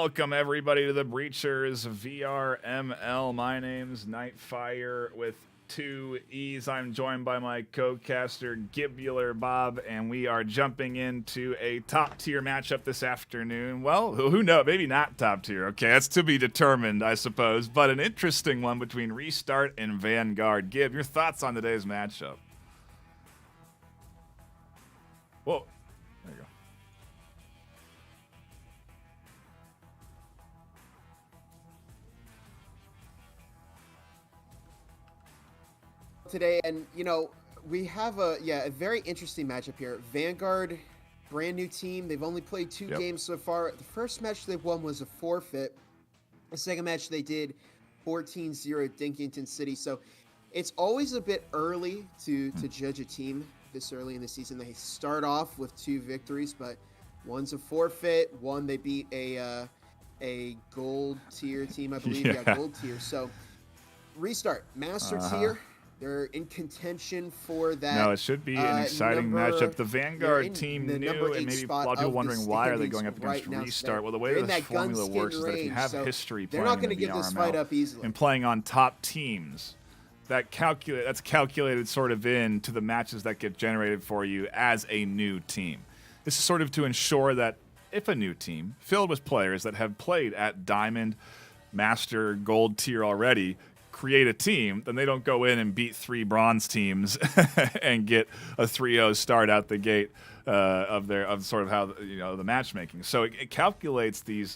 Welcome everybody to the Breachers VRML. My name's Nightfire with 2 E's. I'm joined by my co-caster Gibular Bob, and we are jumping into a top tier matchup this afternoon. Well, who knows? Maybe not top tier. Okay, that's to be determined, I suppose. But an interesting one between Restart and Vanguard. Gib, your thoughts on today's matchup? Whoa. There you go. Today, and you know, we have a very interesting matchup here. Vanguard, brand new team. They've only played 2 games so far. The first match they won was a forfeit. The second match they did 14-0 at Dinkington City. So it's always a bit early to judge a team this early in the season. They start off with 2 victories, but one's a forfeit, one they beat a gold tier team, I believe. Yeah, gold tier. So Restart, master tier. They're in contention for that. No, it should be an exciting matchup. The Vanguard team new, and maybe a lot of people wondering why are they going up against Restart. Well, the way this formula works is that if you have history playing in the VRML and playing on top teams, that's calculated sort of into the matches that get generated for you as a new team. This is sort of to ensure that if a new team filled with players that have played at Diamond, Master, Gold tier already create a team, then they don't go in and beat 3 bronze teams and get a 3-0 start out the gate of sort of how the matchmaking. So it calculates the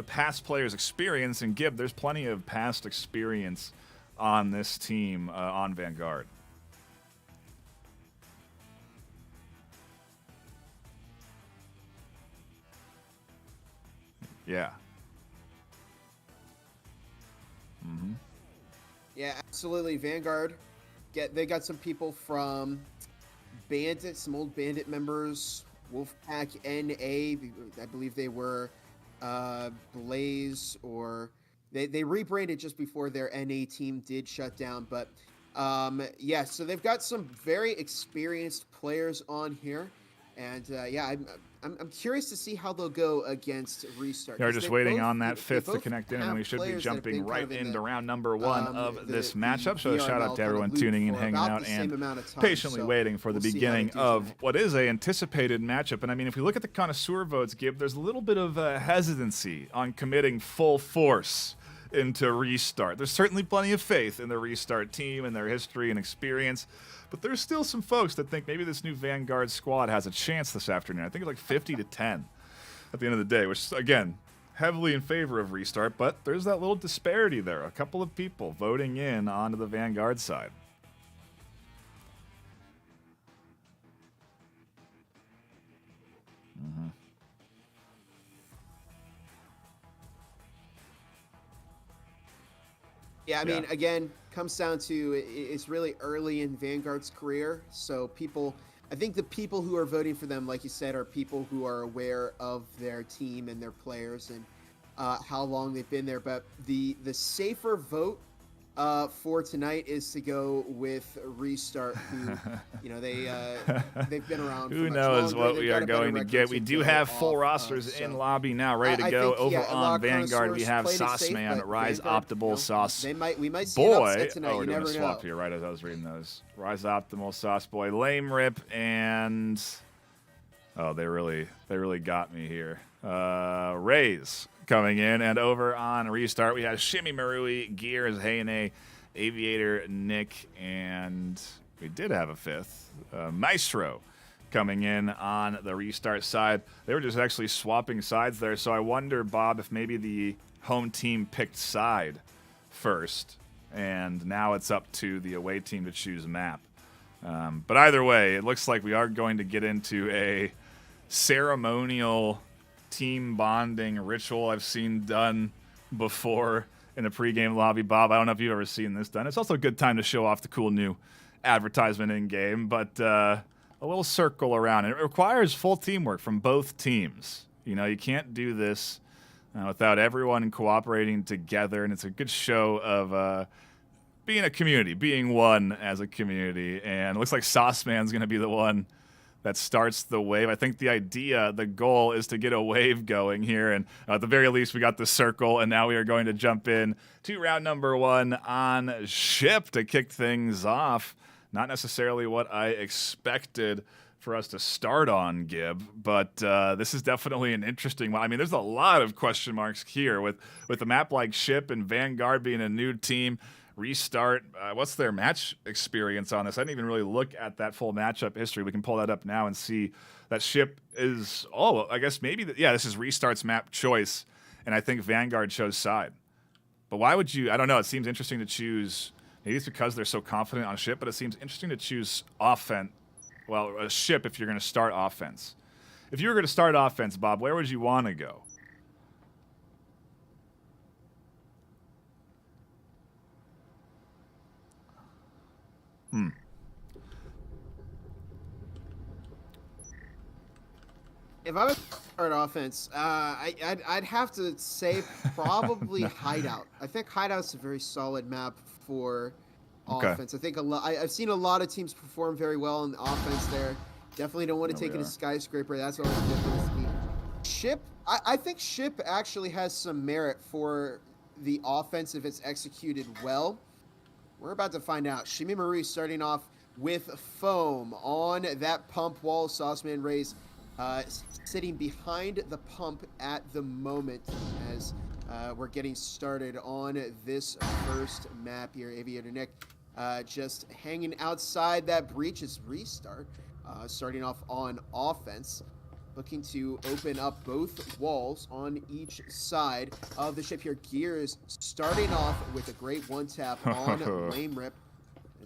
past players' experience, and Gib, there's plenty of past experience on this team on Vanguard. Yeah. Mm-hmm. Yeah, absolutely. Vanguard, they got some people from Bandit, some old Bandit members, Wolfpack NA, I believe they were Blaze, or they rebranded just before their NA team did shut down. But yeah, so they've got some very experienced players on here. And yeah, I'm curious to see how they'll go against Restart. They're just waiting on that 5th to connect in, and we should be jumping right into round number 1 of this matchup. So shout out to everyone tuning in, hanging out, and patiently waiting for the beginning of what is a anticipated matchup. And I mean, if we look at the connoisseur votes, Gib, there's a little bit of hesitancy on committing full force into Restart. There's certainly plenty of faith in the Restart team and their history and experience, but there's still some folks that think maybe this new Vanguard squad has a chance this afternoon. I think it's like 50-10 at the end of the day, which, again, heavily in favor of Restart, but there's that little disparity there. A couple of people voting in onto the Vanguard side. Mm-hmm. Yeah, I mean, again, comes down to it's really early in Vanguard's career. So I think the people who are voting for them, like you said, are people who are aware of their team and their players and how long they've been there. But the safer vote for tonight is to go with Restart, who, they've been around. Who knows what we are going to get? We do have full rosters in lobby now, ready to go. Over on Vanguard, we have Sauceman, Rise Optimal, Sauce we might see Boy. An upset tonight. Oh, we're doing a swap here, right as I was reading those. Rise Optimal, Sauce Boy, Lame Rip, and they really got me here. Rays coming in, and over on Restart we have Shimmy Marui, Gears, Heyne, Aviator, Nick, and we did have a 5th, Maestro, coming in on the Restart side. They were just actually swapping sides there, so I wonder, Bob, if maybe the home team picked side first, and now it's up to the away team to choose map. But either way, it looks like we are going to get into a ceremonial team bonding ritual I've seen done before in a pregame lobby. Bob, I don't know if you've ever seen this done. It's also a good time to show off the cool new advertisement in-game, but a little circle around. And it requires full teamwork from both teams. You can't do this without everyone cooperating together, and it's a good show of being a community, being one as a community. And it looks like Sauceman's going to be the one that starts the wave. I think the goal is to get a wave going here. And at the very least, we got the circle. And now we are going to jump in to round number 1 on ship to kick things off. Not necessarily what I expected for us to start on, Gib, but this is definitely an interesting one. I mean, there's a lot of question marks here with a map like Ship and Vanguard being a new team. Restart, what's their match experience on this? I didn't even really look at that full matchup history. We can pull that up now and see that Ship is, I guess maybe, this is Restart's map choice, and I think Vanguard chose side. But why would you, I don't know, it seems interesting to choose, maybe it's because they're so confident on Ship, but it seems interesting to choose offense. Well, a Ship if you're going to start offense. If you were going to start offense, Bob, where would you want to go? If I would start offense, I'd have to say probably Hideout. I think Hideout's a very solid map for offense. I think I've seen a lot of teams perform very well in the offense there. Definitely don't want to take it to Skyscraper. That's what I was different. Ship, I think Ship actually has some merit for the offense if it's executed well. We're about to find out. Shimmy Marie starting off with foam on that pump wall. Sauceman Rays sitting behind the pump at the moment as we're getting started on this first map here. Aviator Nick just hanging outside that breach is Restart, starting off on offense, looking to open up both walls on each side of the ship here. Gears starting off with a great one-tap on Lame Rip.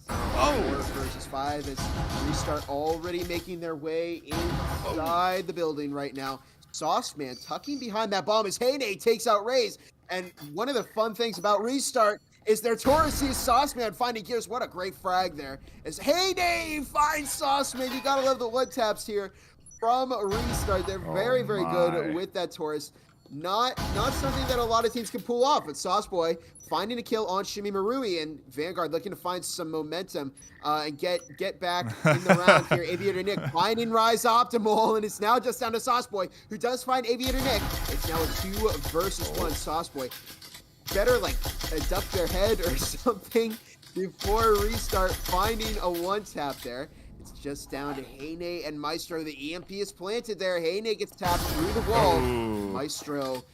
4 versus 5 as Restart already making their way inside the building right now. Sauceman tucking behind that bomb as Heyday takes out Rays. And one of the fun things about Restart is their Taurus sees Sauceman finding Gears. What a great frag there. As Heyday finds Sauceman. You gotta love the one taps here from Restart. They're very, very good with that Taurus. Not something that a lot of teams can pull off, but Sauceboy finding a kill on Shimmy Marui, and Vanguard looking to find some momentum and get back in the round here. Aviator Nick finding Rise Optimal, and it's now just down to Sauceboy, who does find Aviator Nick. It's now a 2 versus 1. Sauceboy better duck their head or something before Restart finding a one-tap there. It's just down to Heyne and Maestro. The EMP is planted there. Heyne gets tapped through the wall. Maestro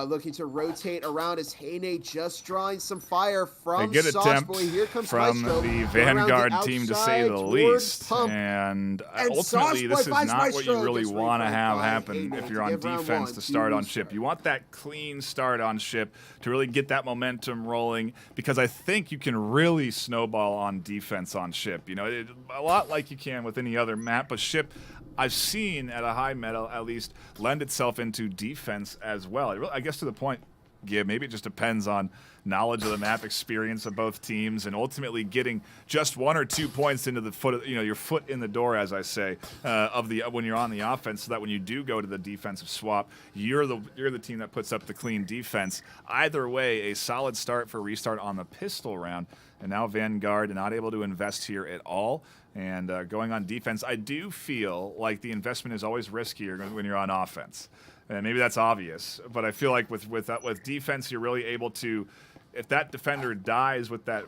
looking to rotate around as Heyne just drawing some fire from Sauceboy. Here comes from Maestro the Vanguard team, to say the least. And ultimately, this is not what you really want to have happen if you're on defense to start on Ship. You want that clean start on Ship to really get that momentum rolling, because I think you can really snowball on defense on Ship. You know, a lot like you can with any other map, but Ship, I've seen at a high meta at least, lend itself into defense as well. I guess to the point, Gib, maybe it just depends on knowledge of the map, experience of both teams, and ultimately getting just 1 or 2 points into the foot, your foot in the door, as I say, when you're on the offense, so that when you do go to the defensive swap, you're the team that puts up the clean defense. Either way, a solid start for Restart on the pistol round, and now Vanguard not able to invest here at all. And going on defense, I do feel like the investment is always riskier when you're on offense. And maybe that's obvious, but I feel like with defense, you're really able to, if that defender dies with that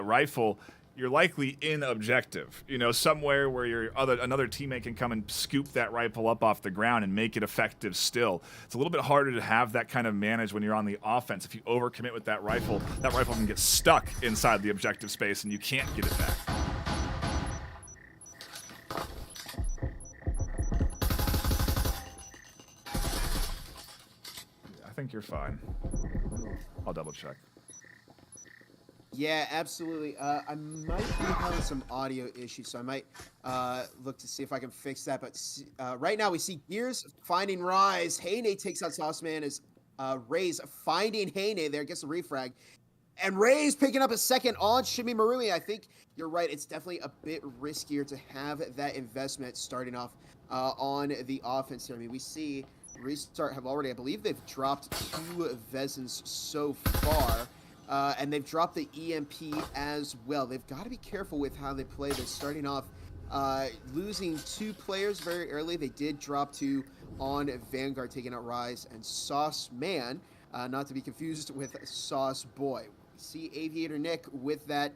rifle, you're likely in objective. Somewhere where another teammate can come and scoop that rifle up off the ground and make it effective still. It's a little bit harder to have that kind of manage when you're on the offense. If you overcommit with that rifle can get stuck inside the objective space and you can't get it back. I think you're fine. I'll double check. Yeah, absolutely. I might be having some audio issues, so I might look to see if I can fix that. But right now we see Gears finding Rise. Heyne takes out Sauceman as Rays finding Heyne there, gets a refrag. And Rays picking up a second on Shimmy Marui. I think you're right. It's definitely a bit riskier to have that investment starting off on the offense here. I mean, we see Restart have already, I believe they've dropped 2 Vezins so far. And they've dropped the EMP as well. They've got to be careful with how they play this, starting off losing 2 players very early. They did drop 2 on Vanguard, taking out Rise and Sauce Man, not to be confused with Sauce Boy. We see Aviator Nick with that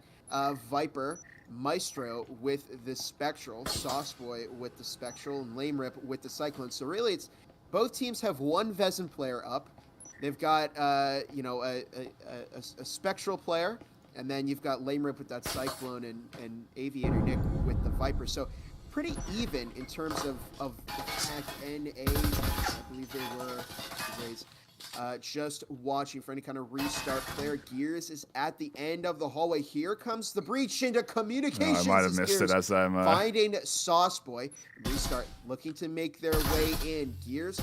Viper, Maestro with the Spectral, Sauce Boy with the Spectral, and Lame Rip with the Cyclone. So really, it's both teams have 1 Vezin player up. They've got a Spectral player, and then you've got Lame Rip with that Cyclone and Aviator Nick with the Viper. So pretty even in terms of attack NA. I believe they were just watching for any kind of restart player. Gears is at the end of the hallway. Here comes the breach into communications. I might have missed it as I'm finding Sauce Boy. Restart looking to make their way in. Gears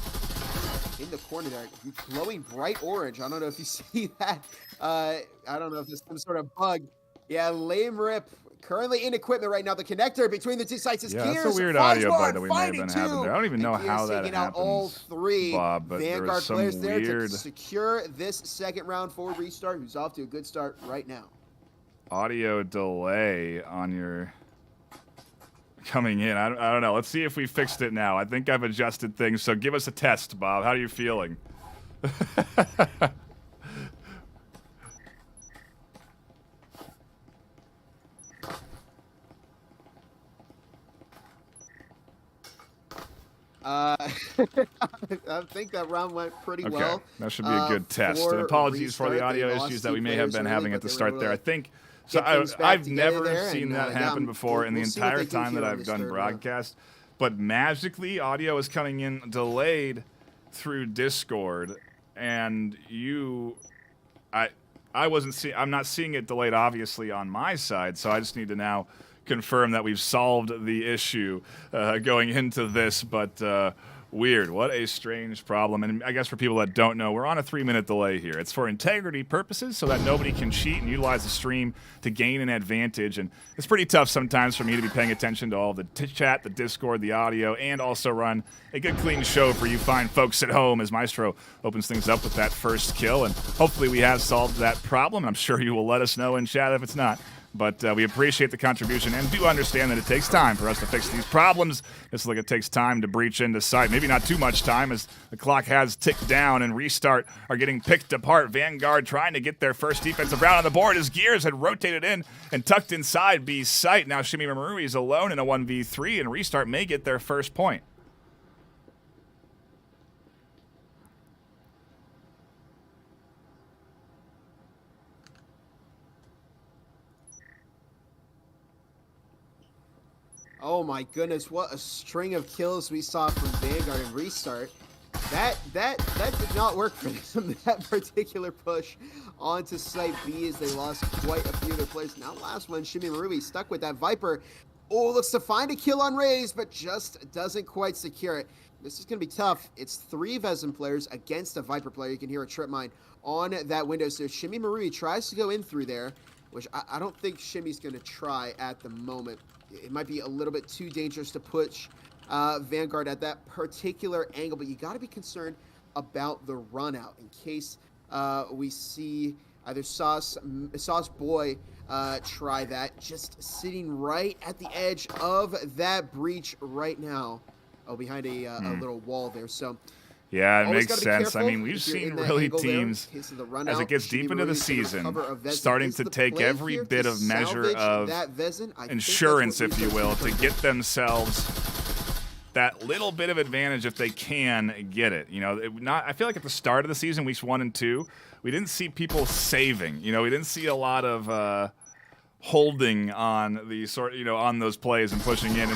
in the corner there, glowing bright orange. I don't know if you see that. I don't know if there's some sort of bug. Yeah, Lame Rip currently in equipment right now. The connector between the 2 sites is Gears. That's a weird audio bug that we may have been having there. I don't even know how that happens, out all 3 Bob, but Vanguard some players there weird to secure this second round for Restart, who's off to a good start right now. Audio delay on your coming in. I don't know. Let's see if we fixed it now. I think I've adjusted things, so give us a test, Bob. How are you feeling? I think that round went pretty well. That should be a good test. And apologies for the audio issues that we may have been having at the start there. I think so. I've never seen that happen before in the entire time that I've done broadcast. But magically, audio is coming in delayed through Discord, and I'm not seeing it delayed obviously on my side. So I just need to now confirm that we've solved the issue going into this, but weird. What a strange problem. And I guess for people that don't know, we're on a 3-minute delay here. It's for integrity purposes so that nobody can cheat and utilize the stream to gain an advantage. And it's pretty tough sometimes for me to be paying attention to all the chat, the Discord, the audio, and also run a good clean show for you fine folks at home as Maestro opens things up with that first kill. And hopefully we have solved that problem. I'm sure you will let us know in chat if it's not. But we appreciate the contribution and do understand that it takes time for us to fix these problems. It's like it takes time to breach into site. Maybe not too much time as the clock has ticked down and Restart are getting picked apart. Vanguard trying to get their first defensive round on the board as Gears had rotated in and tucked inside B's site. Now Shimmy Marui is alone in a 1v3 and Restart may get their first point. Oh my goodness, what a string of kills we saw from Vanguard and Restart. That did not work for them, that particular push onto Site B as they lost quite a few of their players. Now last one, Shimmy Marubi stuck with that Viper. Oh, looks to find a kill on Raze, but just doesn't quite secure it. This is going to be tough. It's 3 Vezin players against a Viper player. You can hear a trip mine on that window. So Shimmy Marubi tries to go in through there, which I don't think Shimmy's going to try at the moment. It might be a little bit too dangerous to push Vanguard at that particular angle, but you got to be concerned about the run out in case we see either Sauce Boy try that, just sitting right at the edge of that breach right now. Oh, behind a little wall there. So yeah, it makes sense. I mean, we've seen really teams, as it gets deep into the season, starting to take every bit of measure of insurance, if you will, to get themselves that little bit of advantage if they can get it. You know, I feel like at the start of the season, weeks 1 and 2, we didn't see people saving. You know, we didn't see a lot of holding on the on those plays and pushing in,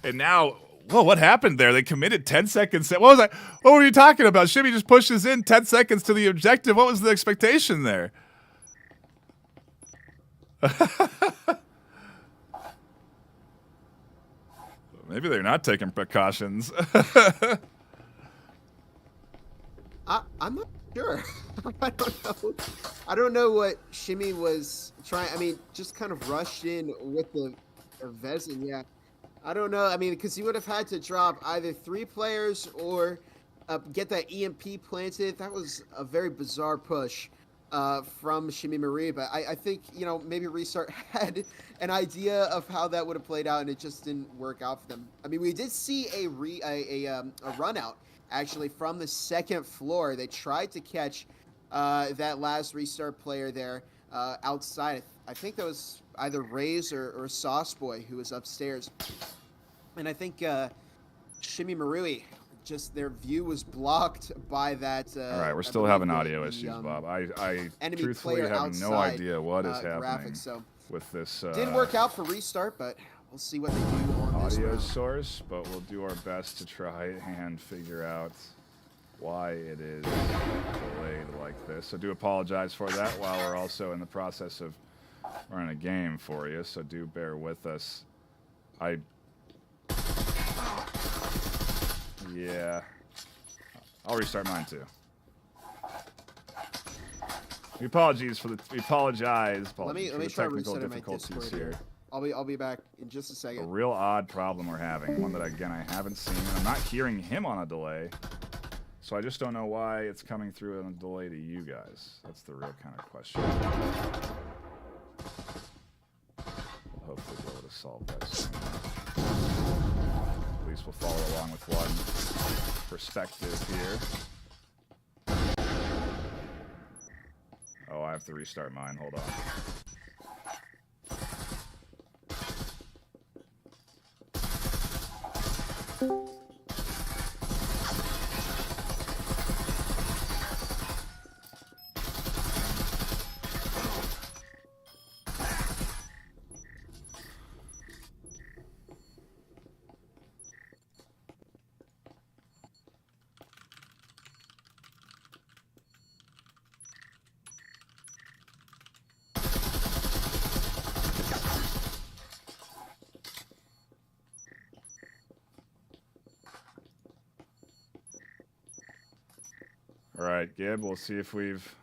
and now. Whoa, what happened there? They committed 10 seconds. What was that? What were you talking about? Shimmy just pushes in 10 seconds to the objective. What was the expectation there? Maybe they're not taking precautions. I'm not sure. I don't know what Shimmy was trying. I mean, just kind of rushed in with the Vezin, yeah. I don't know. I mean, because he would have had to drop either 3 players or get that EMP planted. That was a very bizarre push from Shimmy Marie, but I think, you know, maybe Restart had an idea of how that would have played out, and it just didn't work out for them. I mean, we did see a run out actually from the second floor. They tried to catch that last Restart player there outside. I think that was either Rays or Sauce Boy who was upstairs, and I think Shimmy Marui, just their view was blocked by that. All right, we're still having audio issues, Bob. I truthfully have no idea what is happening with this. Didn't work out for Restart, but we'll see what they do on this audio round. source, but we'll do our best to try and figure out why it is delayed like this. I do apologize for that while we're also in the process of running a game for you, so do bear with us. Yeah, I'll restart mine too. We apologize for the Let me try technical resetting my difficulties Discord here. I'll be back in just a second. A real odd problem we're having, one that again I haven't seen. I'm not hearing him on a delay, so I just don't know why it's coming through on a delay to you guys. That's the real kind of question. We'll hopefully be able to solve that soon. At least we'll follow along with one perspective here. Oh, I have to restart mine. Hold on. All right, Gib, we'll see if we've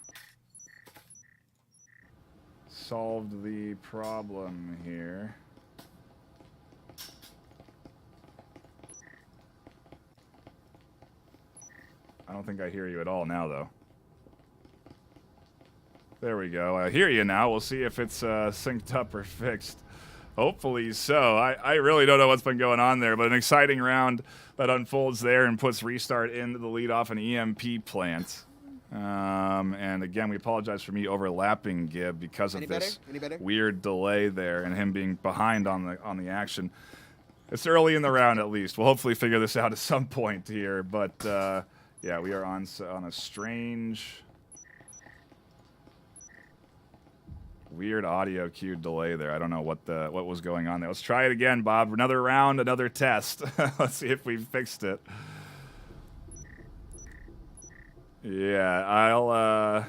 solved the problem here. I don't think I hear you at all now, though. There we go. I hear you now. We'll see if it's synced up or fixed. Hopefully so. I really don't know what's been going on there, but an exciting round that unfolds there and puts Restart into the lead off an EMP plant. And again, we apologize for me overlapping Gib because of this weird delay there and him being behind on the action. It's early in the round at least. We'll hopefully figure this out at some point here, but yeah, we are on a strange, weird audio cue delay there. I don't know what was going on there. Let's try it again, Bob. Another round, another test. Let's see if we fixed it. Yeah,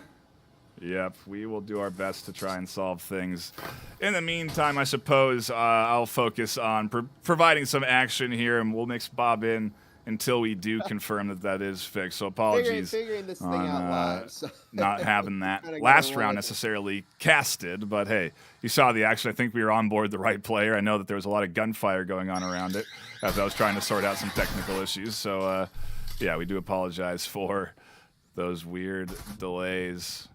yep, we will do our best to try and solve things. In the meantime, I suppose I'll focus on providing some action here, and we'll mix Bob in until we do confirm that is fixed. So apologies figuring this thing out live, so. Not having that last round necessarily casted, but hey, you saw the action. I think we were on board the right player. I know that there was a lot of gunfire going on around it as I was trying to sort out some technical issues. So yeah, we do apologize for those weird delays.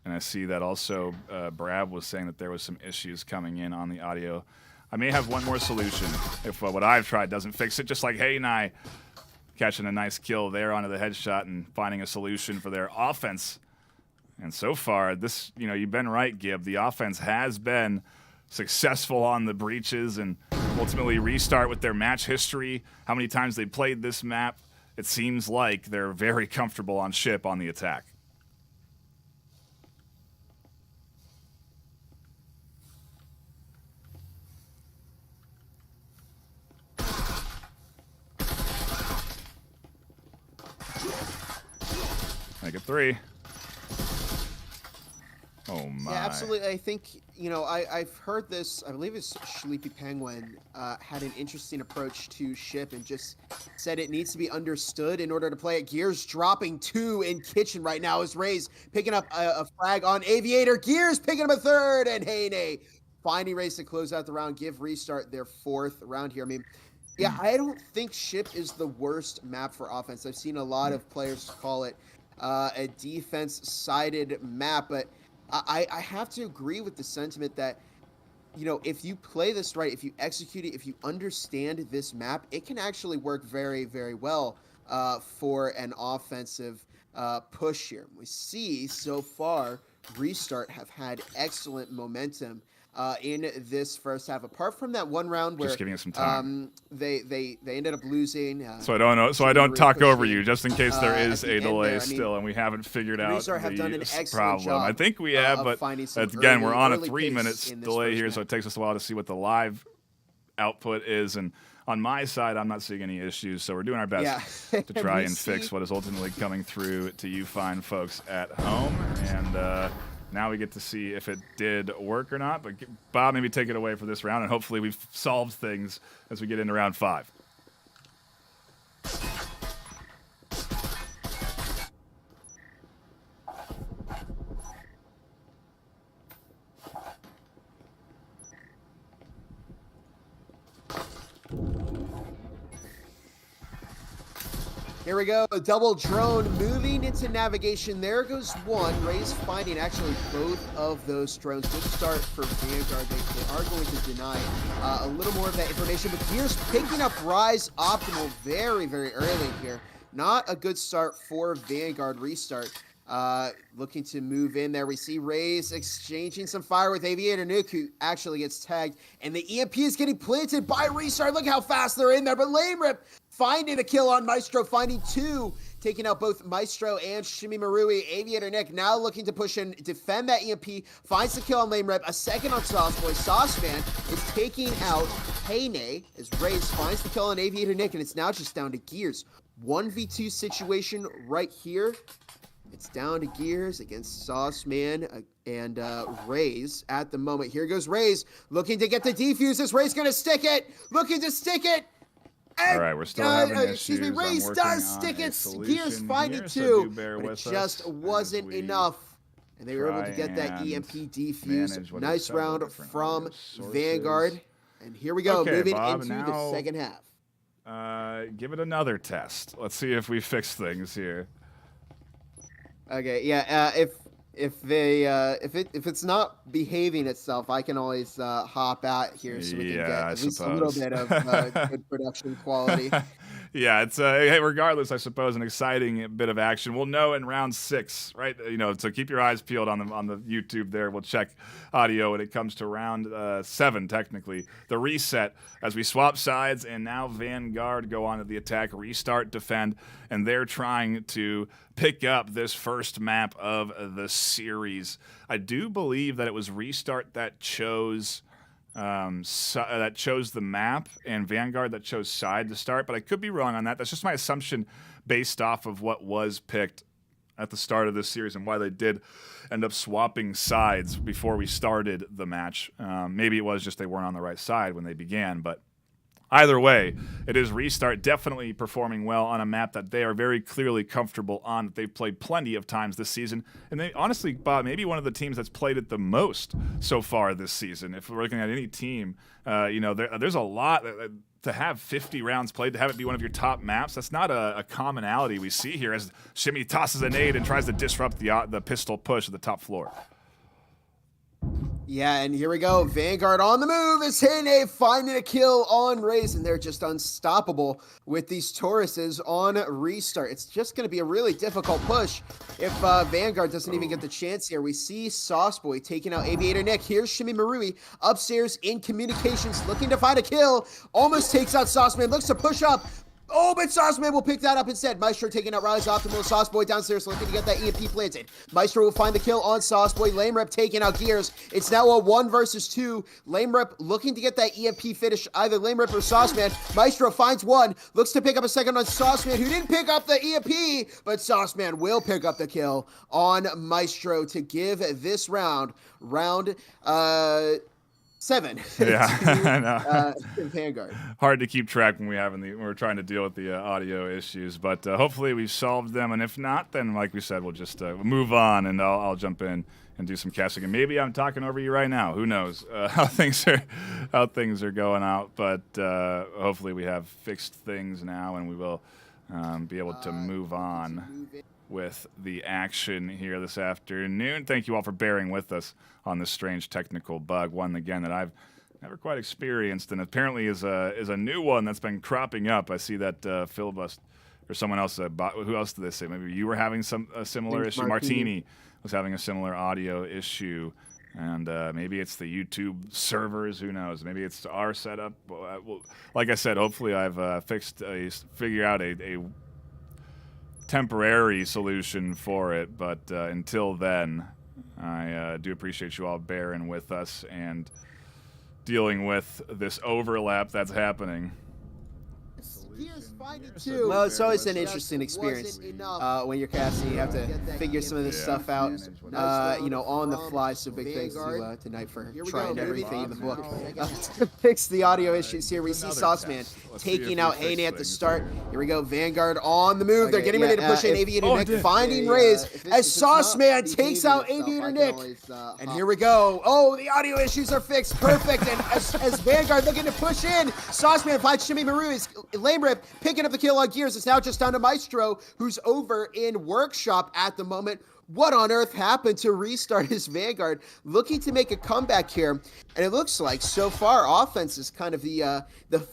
And I see that also Brad was saying that there was some issues coming in on the audio. I may have one more solution if what I've tried doesn't fix it, just like Hay and I catching a nice kill there onto the headshot and finding a solution for their offense. And so far, this, you know, you've been right, Gib. The offense has been successful on the breaches and ultimately Restart with their match history, how many times they played this map. It seems like they're very comfortable on ship on the attack. Make it 3. Oh my. Yeah, absolutely. I think, you know, I've heard this. I believe it's Sleepy Penguin had an interesting approach to ship and just said it needs to be understood in order to play it. Gears dropping 2 in kitchen right now as Rays picking up a flag on Aviator. Gears picking up a 3rd, and Heyne finding Rays to close out the round, give Restart their 4th round here. I mean, yeah, I don't think ship is the worst map for offense. I've seen a lot of players call it a defense-sided map. But I have to agree with the sentiment that, you know, if you play this right, if you execute it, if you understand this map, it can actually work very, very well for an offensive push here. We see so far Restart have had excellent momentum in this first half. Apart from that one round where just giving it some time. They ended up losing. So I don't know. So I don't talk over you, just in case there is a delay there. still, and we haven't figured out Restart have done an the excellent problem. job I think we have, but again, we're on a 3 minutes delay here, so it takes us a while to see what the live output is. And on my side, I'm not seeing any issues, so we're doing our best to try and fix what is ultimately coming through to you fine folks at home. And now we get to see if it did work or not. But Bob, maybe take it away for this round, and hopefully we've solved things as we get into round 5. Here we go, a double drone moving into navigation. There goes one. Ray's finding actually both of those drones. Good start for Vanguard. They are going to deny a little more of that information, but here's picking up Rise Optimal very, very early here. Not a good start for Vanguard. Restart looking to move in there. We see Rays exchanging some fire with Aviator Nuke, who actually gets tagged, and the EMP is getting planted by Restart. Look how fast they're in there, but Lame Rip finding a kill on Maestro, finding 2, taking out both Maestro and Shimi Marui. Aviator Nick now looking to push and defend that EMP, finds the kill on Lame Rip, a second on Sauceboy. Sauceman is taking out Heine as Rays finds the kill on Aviator Nick, and it's now just down to Gears. 1v2 situation right here. It's down to Gears against Sauceman and Rays at the moment. Here goes Rays, looking to get the defuse. This Rays going to stick it, looking to stick it. And, all right, we're still having issues. Excuse me, Rays does stick it. Gears finding 2, but it just wasn't enough. And they were able to get that EMP defuse. Nice round from Vanguard. And here we go, okay, moving Bob, into now, the second half. Give it another test. Let's see if we fix things here. Okay, yeah. If it's not behaving itself, I can always hop out here so we can get at least a little bit of good production quality. Yeah, it's hey, regardless, I suppose, an exciting bit of action. We'll know in round 6, right? You know, so keep your eyes peeled on the YouTube there. We'll check audio when it comes to round 7, technically. The reset as we swap sides, and now Vanguard go on to the attack, restart, defend, and they're trying to pick up this first map of the series. I do believe that it was Restart that chose the map, and Vanguard that chose side to start, but I could be wrong on that. That's just my assumption based off of what was picked at the start of this series and why they did end up swapping sides before we started the match. Maybe it was just they weren't on the right side when they began, but either way, it is Restart definitely performing well on a map that they are very clearly comfortable on, that they've played plenty of times this season. And they, honestly, Bob, maybe one of the teams that's played it the most so far this season. If we're looking at any team, you know, there's a lot to have 50 rounds played, to have it be one of your top maps. That's not a commonality we see here as Shimmy tosses a nade and tries to disrupt the pistol push at the top floor. Yeah, and here we go. Vanguard on the move. It's Hene finding a kill on Rays, and they're just unstoppable with these Tauruses on Restart. It's just going to be a really difficult push if Vanguard doesn't even get the chance here. We see Sauceboy taking out Aviator Nick. Here's Shimi Marui upstairs in communications, looking to find a kill. Almost takes out Sauceman, looks to push up. Oh, but Sauceman will pick that up instead. Maestro taking out Rise Optimal. Sauceboy downstairs looking to get that EMP planted. Maestro will find the kill on Sauceboy. Lame Rep taking out Gears. It's now a 1 versus 2. Lame Rep looking to get that EMP finish, either Lame Rep or Sauceman. Maestro finds one. Looks to pick up a second on Sauceman, who didn't pick up the EMP, but Sauceman will pick up the kill on Maestro to give this round 7. Yeah, I know. Vanguard. Hard to keep track when we're trying to deal with the audio issues, but hopefully we've solved them. And if not, then like we said, we'll just move on, and I'll jump in and do some casting. And maybe I'm talking over you right now. Who knows how things are going out? But hopefully we have fixed things now, and we will be able to move on with the action here this afternoon. Thank you all for bearing with us on this strange technical bug, one again that I've never quite experienced, and apparently is a new one that's been cropping up. I see that Filibust or someone else. Who else did they say? Maybe you were having a similar issue. Martini was having a similar audio issue, and maybe it's the YouTube servers. Who knows? Maybe it's our setup. Well, like I said, hopefully I've figured out a temporary solution for it. But until then, I do appreciate you all bearing with us and dealing with this overlap that's happening. Well, it's always an interesting experience when you're casting. You have to figure some of this stuff out, on the fly. So big thanks to Knight for trying everything in the book to fix the audio issues here. We see Sauceman taking out Haney at the start. Here we go, Vanguard on the move. They're getting ready to push in Aviator Nick, finding Raze as Sauceman takes out Aviator Nick. And here we go. Oh, the audio issues are fixed. Perfect. And as Vanguard looking to push in, Sauceman finds Shimmy Maru. His lame rip picking up the kill on Gears. It's now just down to Maestro, who's over in Workshop at the moment. What on earth happened to restart his Vanguard? Looking to make a comeback here. And it looks like so far offense is kind of the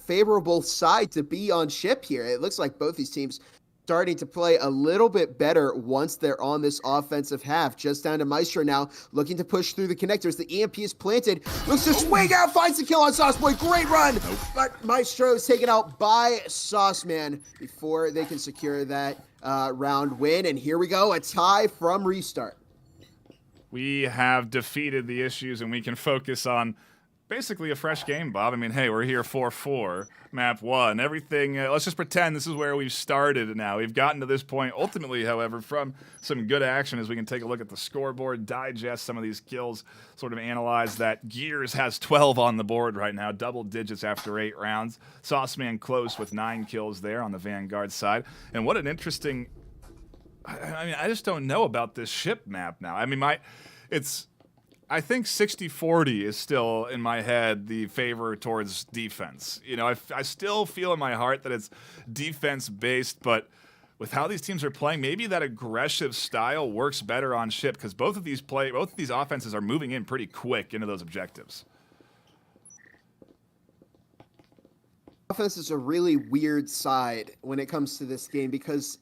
favorable side to be on ship here. It looks like both these teams starting to play a little bit better once they're on this offensive half. Just down to Maestro now, looking to push through the connectors. The EMP is planted, looks to swing out, finds the kill on Sauceboy. Great run, but Maestro is taken out by Sauceman before they can secure that round win. And here we go, a tie from Restart. We have defeated the issues, and we can focus on basically a fresh game, Bob. I mean, hey, we're here 4-4, map 1. Everything, let's just pretend this is where we've started now. We've gotten to this point, ultimately, however, from some good action as we can take a look at the scoreboard, digest some of these kills, sort of analyze that. Gears has 12 on the board right now, double digits after 8 rounds. Sauceman close with 9 kills there on the Vanguard side. And what an interesting, I just don't know about this ship map now. I mean, I think 60-40 is still, in my head, the favor towards defense. I still feel in my heart that it's defense-based, but with how these teams are playing, maybe that aggressive style works better on ship, because both of these offenses are moving in pretty quick into those objectives. Offense is a really weird side when it comes to this game, because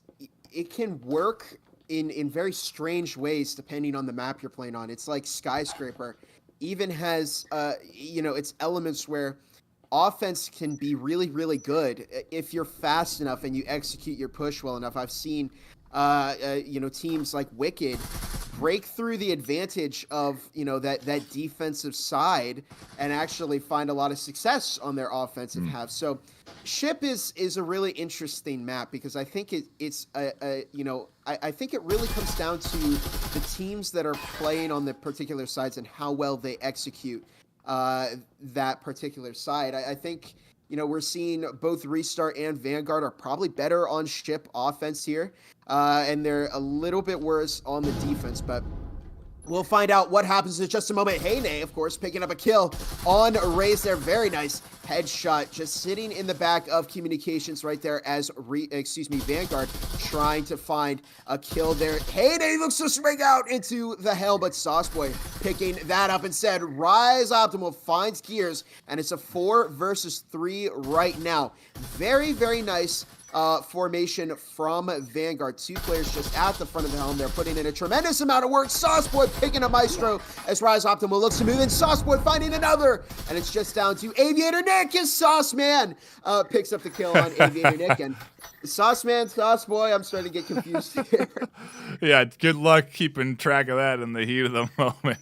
it can work in very strange ways depending on the map you're playing on. It's like Skyscraper even has its elements where offense can be really, really good if you're fast enough and you execute your push well enough. I've seen teams like Wicked break through the advantage of that defensive side and actually find a lot of success on their offensive half. So Ship is a really interesting map, because I think I think it really comes down to the teams that are playing on the particular sides and how well they execute that particular side. I think we're seeing both Restart and Vanguard are probably better on ship offense here, and they're a little bit worse on the defense, but we'll find out what happens in just a moment. Haney, of course, picking up a kill on Raze there. Very nice headshot, just sitting in the back of communications right there as Vanguard trying to find a kill there. Haney looks to swing out into the hell, but Sauceboy picking that up instead. Rise Optimal finds Gears, and it's a 4 versus 3 right now. Very, very nice formation from Vanguard. 2 players just at the front of the helm. They're putting in a tremendous amount of work. Sauceboy picking up Maestro as Rise Optimal looks to move in. Sauceboy finding another, and it's just down to Aviator Nick as Sauceman picks up the kill on Aviator Nick. And Sauceboy, I'm starting to get confused here. Yeah, good luck keeping track of that in the heat of the moment.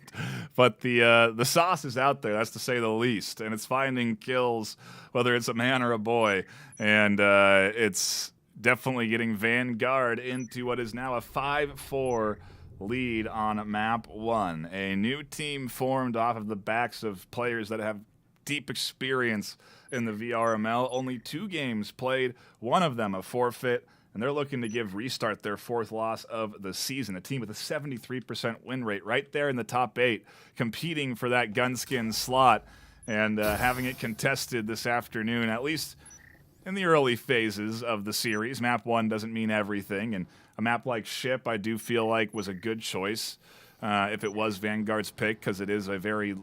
But the sauce is out there, that's to say the least, and it's finding kills, whether it's a man or a boy. And it's definitely getting Vanguard into what is now a 5-4 lead on map 1. A new team formed off of the backs of players that have deep experience in the VRML. Only 2 games played, one of them a forfeit, and they're looking to give Restart their 4th loss of the season. A team with a 73% win rate, right there in the top 8, competing for that gunskin slot and having it contested this afternoon. At least in the early phases of the series. Map 1 doesn't mean everything, and a map like Ship I do feel like was a good choice if it was Vanguard's pick, because it is a very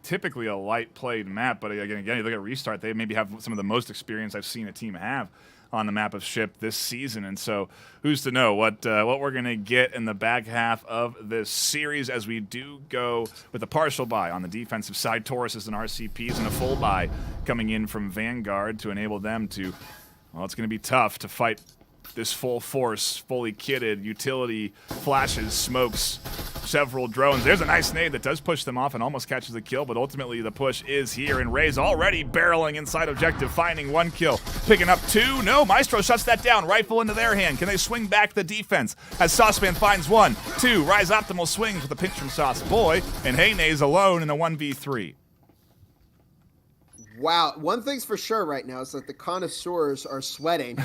typically a light played map. But again, you look at Restart, they maybe have some of the most experience I've seen a team have on the map of Ship this season, and so who's to know what we're going to get in the back half of this series as we do go with a partial buy on the defensive side. Tauruses and RCPs, and a full buy coming in from Vanguard to enable them to, well, it's going to be tough to fight this full force, fully kitted, utility, flashes, smokes, several drones. There's a nice nade that does push them off and almost catches a kill, but ultimately the push is here, and Ray's already barreling inside objective, finding 1 kill, picking up 2. No, Maestro shuts that down. Rifle into their hand. Can they swing back the defense as Sauceman finds 1, 2. Rise Optimal swings with a pinch from Sauce Boy, and Heyne's alone in a 1v3. Wow, one thing's for sure right now is that the connoisseurs are sweating.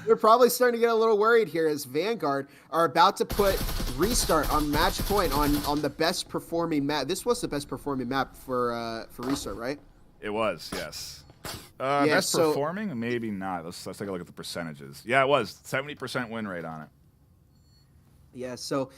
They're probably starting to get a little worried here as Vanguard are about to put Restart on match point on the best performing map. This was the best performing map for Restart, right? It was, yes. Best performing? Maybe not. Let's take a look at the percentages. Yeah, it was 70% win rate on it. Yeah, so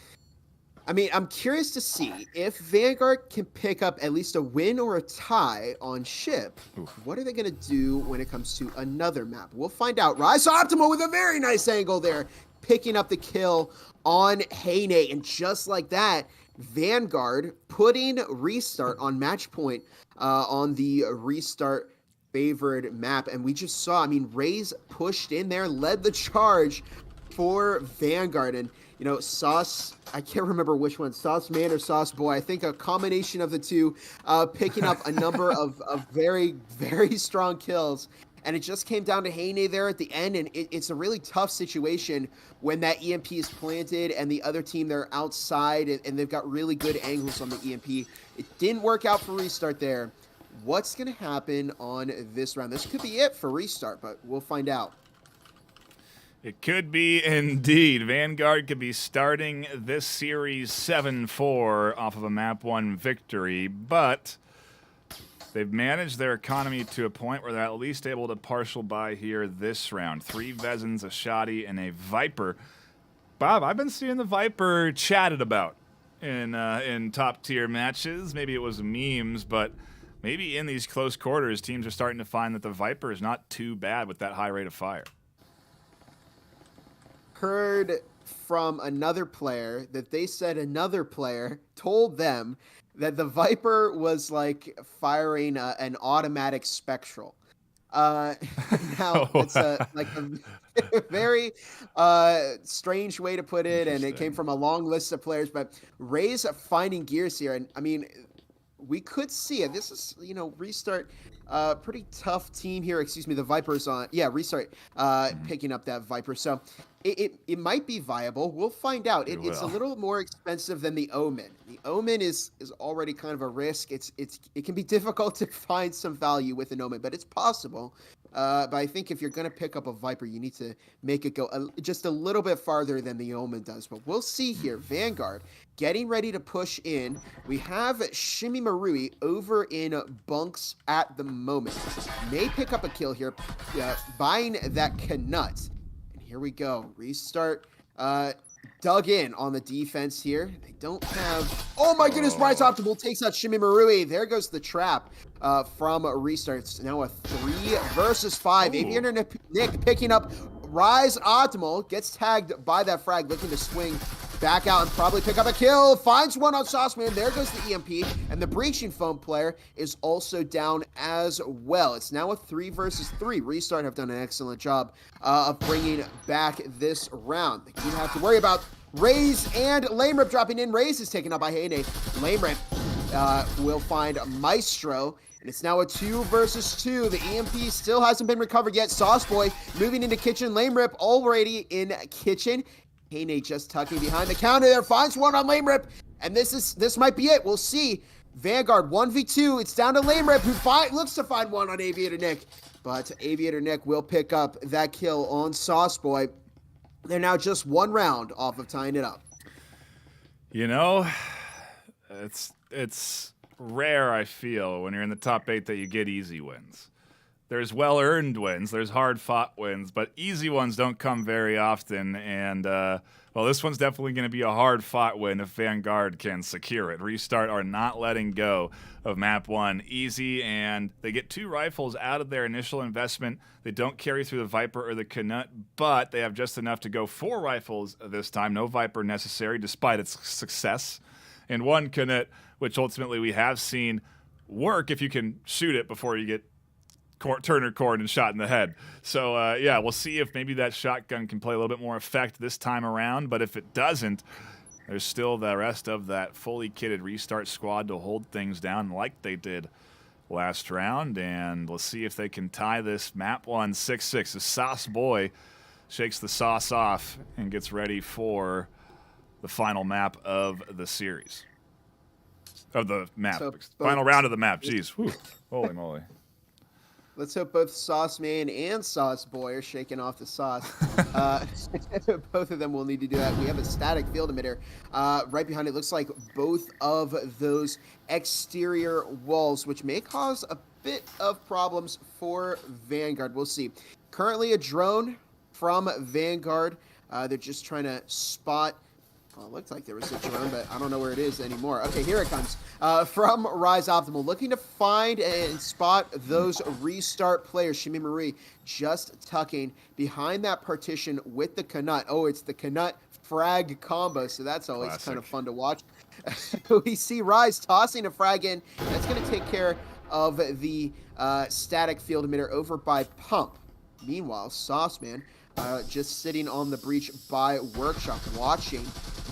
I mean, I'm curious to see if Vanguard can pick up at least a win or a tie on Ship. Oof. What are they going to do when it comes to another map? We'll find out. Rise Optimal with a very nice angle there, picking up the kill on Heyne. And just like that, Vanguard putting Restart on match point on the Restart favored map. And we just saw, I mean, Raze pushed in there, led the charge for Vanguard. And you know, Sauce, I can't remember which one, Sauce Man or Sauce Boy. I think a combination of the two, picking up a number of very, very strong kills. And it just came down to Heyne there at the end. And it's a really tough situation when that EMP is planted and the other team, they're outside and they've got really good angles on the EMP. It didn't work out for Restart there. What's going to happen on this round? This could be it for Restart, but we'll find out. It could be indeed. Vanguard could be starting this series 7-4 off of a map 1 victory, but they've managed their economy to a point where they're at least able to partial buy here this round. 3 Vezins, a Shoddy, and a Viper. Bob, I've been seeing the Viper chatted about in top tier matches. Maybe it was memes, but maybe in these close quarters, teams are starting to find that the Viper is not too bad with that high rate of fire. Heard from another player that they said another player told them that the Viper was like firing an automatic Spectral. Now it's like a very strange way to put it, and it came from a long list of players. But Ray's finding gears here, and I mean, we could see it. This is, you know, Restart, pretty tough team here. Excuse me, the Vipers on, yeah, Restart picking up that Viper. So it might be viable. We'll find out. It's a little more expensive than the Omen. The Omen is already kind of a risk. It can be difficult to find some value with an Omen, but it's possible. But I think if you're going to pick up a Viper, you need to make it go just a little bit farther than the Omen does. But we'll see here. Vanguard getting ready to push in. We have Shimmy Marui over in bunks at the moment. May pick up a kill here, buying that Knut. And here we go. Restart. Dug in on the defense here. They don't have... Oh my goodness, Rise Optimal takes out Shimmy Marui. There goes the trap from Restart. It's now a 3 versus 5. Aviator Nick picking up Rise Optimal. Gets tagged by that frag, looking to swing back out and probably pick up a kill. Finds one on Sauceman. There goes the EMP. And the Breaching Foam player is also down as well. It's now a 3 versus 3. Restart have done an excellent job of bringing back this round. They do have to worry about Raze and Lame Rip dropping in. Raze is taken up by Heyne. Lame Rip will find Maestro. And it's now a 2 versus 2. The EMP still hasn't been recovered yet. Sauce Boy moving into kitchen. Lame Rip already in kitchen. Heyne just tucking behind the counter there. Finds one on Lame Rip. And this might be it. We'll see. Vanguard 1v2. It's down to Lame Rip, who looks to find one on Aviator Nick. But Aviator Nick will pick up that kill on Sauce Boy. They're now just 1 round off of tying it up. You know, it's rare, I feel, when you're in the top 8 that you get easy wins. there's well-earned wins, there's hard-fought wins, but easy ones don't come very often. And, well, this one's definitely going to be a hard-fought win if Vanguard can secure it. Restart are not letting go of Map 1 easy, and they get 2 rifles out of their initial investment. They don't carry through the Viper or the Canuck, but they have just enough to go 4 rifles this time. No Viper necessary, despite its success. And 1 Canuck, which ultimately we have seen work if you can shoot it before you get Turner corn and shot in the head. So, yeah, we'll see if maybe that shotgun can play a little bit more effect this time around. But if it doesn't, there's still the rest of that fully kitted Restart squad to hold things down like they did last round. And let's see if they can tie this Map 1 6-6. The Sauce Boy shakes the sauce off and gets ready for the final map of the series. Of the map. So, final round of the map. Jeez. Whew. Holy moly. Let's hope both Sauce Man and Sauce Boy are shaking off the sauce. Both of them will need to do that. We have a static field emitter right behind it. Looks like both of those exterior walls, which may cause a bit of problems for Vanguard. We'll see. Currently a drone from Vanguard. They're just trying to spot. Well, it looked like there was a drone, but I don't know where it is anymore. Okay, here it comes. From Rise Optimal, looking to find and spot those Restart players. Shimi Marie just tucking behind that partition with the Canuck. Oh, it's the Canuck frag combo, so that's always kind of fun to watch. We see Rise tossing a frag in. That's going to take care of the static field emitter over by Pump. Meanwhile, Sauceman just sitting on the breach by Workshop, watching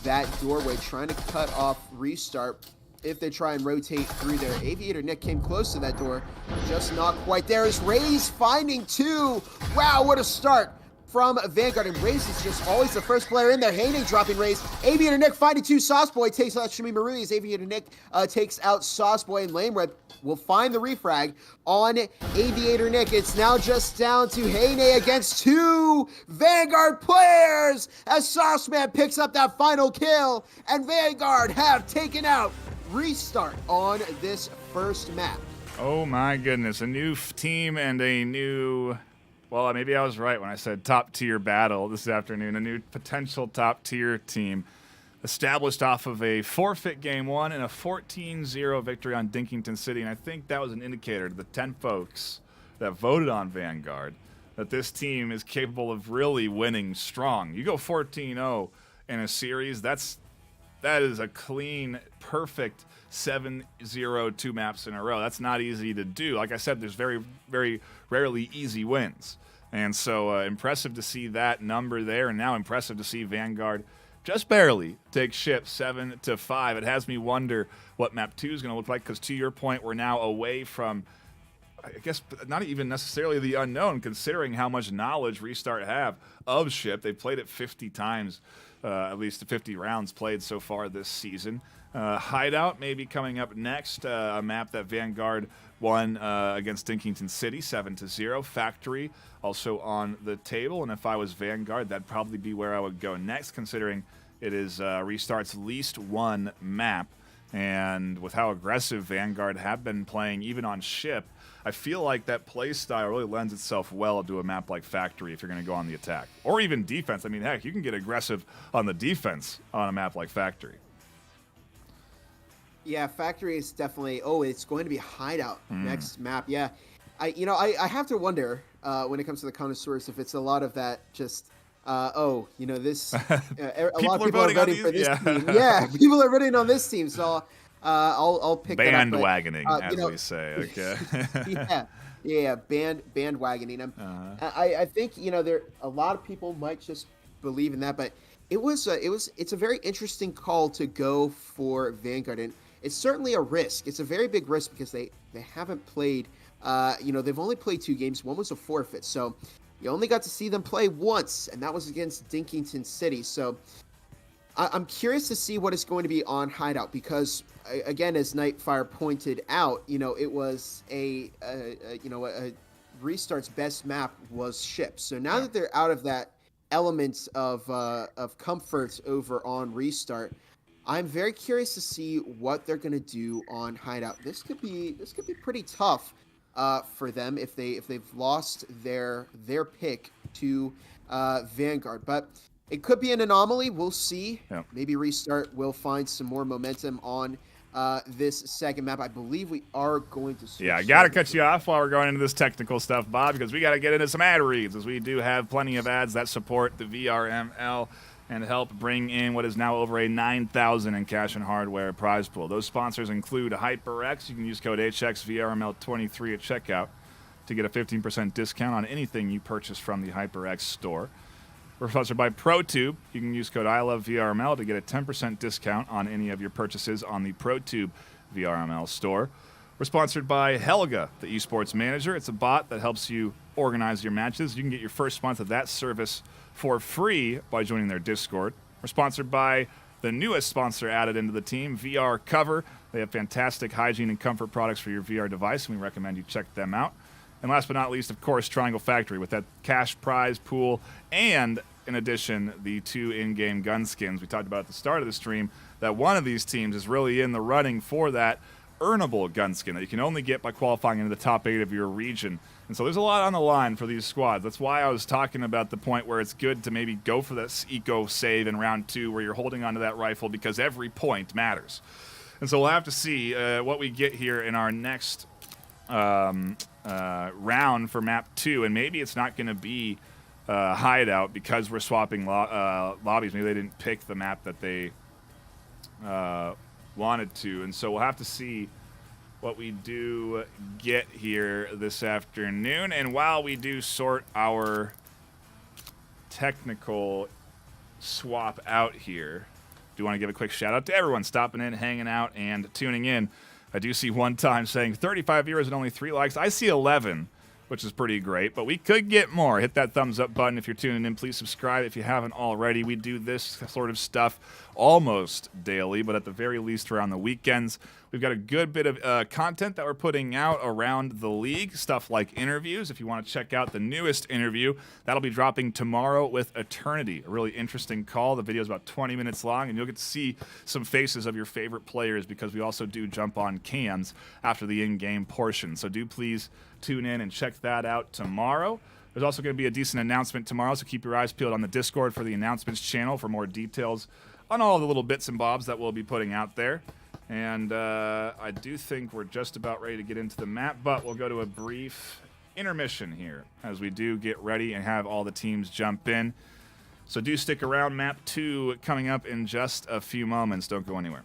that doorway, trying to cut off Restart if they try and rotate through there. Aviator Nick came close to that door, just not quite there. Is Raze finding 2. Wow, what a start from Vanguard, and Raze is just always the first player in there. Hayne dropping Raze. Aviator Nick finding 2. Sauce Boy takes out Shimi Marie. Aviator Nick takes out Sauce Boy, and Lame Red will find the refrag on Aviator Nick. It's now just down to Hayne against 2 Vanguard players as Sauceman picks up that final kill, and Vanguard have taken out Restart on this first map. Oh my goodness, a new team and a new... Well, maybe I was right when I said top-tier battle this afternoon. A new potential top-tier team established off of a forfeit game 1 and a 14-0 victory on Dinkington City. And I think that was an indicator to the 10 folks that voted on Vanguard that this team is capable of really winning strong. You go 14-0 in a series, that is a clean, perfect 7-0 2 maps in a row. That's not easy to do. Like I said, there's very, very rarely easy wins. And so impressive to see that number there, and now impressive to see Vanguard just barely take ship 7-5. It has me wonder what map 2 is going to look like, because to your point, we're now away from, I guess, not even necessarily the unknown, considering how much knowledge Restart have of ship. They've played it 50 times, at least 50 rounds played so far this season. Hideout may be coming up next, a map that Vanguard won against Dinkington City, 7-0. Factory also on the table, and if I was Vanguard, that'd probably be where I would go next, considering it is Restart's least won map. And with how aggressive Vanguard have been playing, even on ship, I feel like that play style really lends itself well to a map like Factory if you're going to go on the attack. Or even defense. I mean, heck, you can get aggressive on the defense on a map like Factory. Yeah, Factory is definitely... Oh, it's going to be Hideout next map. Yeah, I have to wonder when it comes to the connoisseurs if it's a lot of that just... this... a lot of people are voting for this team. Yeah, people are voting on this team, so I'll pick that up. Bandwagoning, as we say. Okay. Bandwagoning. I think there a lot of people might just believe in that, but it's a very interesting call to go for Vanguard, and it's certainly a risk. It's a very big risk because they haven't played. They've only played 2 games. One was a forfeit, so you only got to see them play once, and that was against Dinkington City. So I'm curious to see what is going to be on Hideout because, again, as Nightfire pointed out, it was a Restart's best map was ship. So now that they're out of that element of comfort over on Restart, I'm very curious to see what they're going to do on Hideout. This could be pretty tough. for them if they've lost their pick to Vanguard. But it could be an anomaly. We'll see. Yeah. Maybe Restart will find some more momentum on this second map. I believe we are going to switch. Yeah, I got to cut you off while we're going into this technical stuff, Bob, because we got to get into some ad reads, as we do have plenty of ads that support the VRML and help bring in what is now over a 9,000 in cash and hardware prize pool. Those sponsors include HyperX. You can use code HXVRML23 at checkout to get a 15% discount on anything you purchase from the HyperX store. We're sponsored by ProTube. You can use code ILOVEVRML to get a 10% discount on any of your purchases on the ProTube VRML store. We're sponsored by Helga, the esports manager. It's a bot that helps you organize your matches. You can get your first month of that service for free by joining their Discord. We're sponsored by the newest sponsor added into the team, VR Cover. They have fantastic hygiene and comfort products for your VR device, and we recommend you check them out. And last but not least, of course, Triangle Factory with that cash prize pool and, in addition, the 2 in-game gun skins we talked about at the start of the stream, that one of these teams is really in the running for that earnable gun skin that you can only get by qualifying into the top 8 of your region. And so there's a lot on the line for these squads. That's why I was talking about the point where it's good to maybe go for this eco save in round 2 where you're holding onto that rifle, because every point matters. And so we'll have to see what we get here in our next round for map 2, and maybe it's not going to be Hideout because we're swapping lobbies. Maybe they didn't pick the map that they wanted to, and so we'll have to see what we do get here this afternoon. And while we do sort our technical swap out here, do want to give a quick shout out to everyone stopping in, hanging out, and tuning in. I do see one time saying 35 viewers and only 3 likes. I see 11, which is pretty great, but we could get more. Hit that thumbs up button if you're tuning in. Please subscribe if you haven't already. We do this sort of stuff almost daily, but at the very least around the weekends. We've got a good bit of content that we're putting out around the league, stuff like interviews. If you want to check out the newest interview, that'll be dropping tomorrow with Eternity, a really interesting call. The video is about 20 minutes long, and you'll get to see some faces of your favorite players, because we also do jump on cams after the in-game portion. So do please tune in and check that out tomorrow. There's also going to be a decent announcement tomorrow, so keep your eyes peeled on the Discord for the announcements channel for more details on all the little bits and bobs that we'll be putting out there. And I do think we're just about ready to get into the map, but we'll go to a brief intermission here as we do get ready and have all the teams jump in. So do stick around. Map 2 coming up in just a few moments. Don't go anywhere.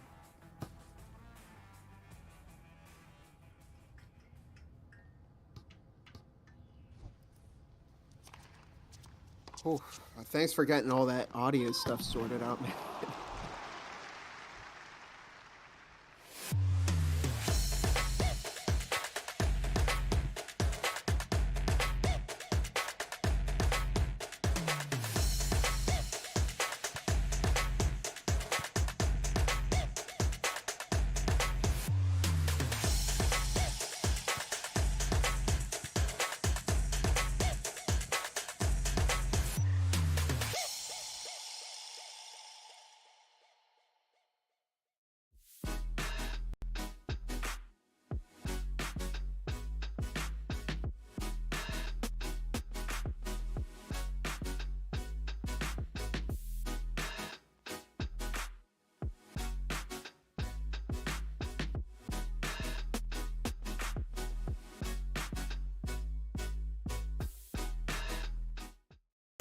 Oh, thanks for getting all that audio stuff sorted out, man.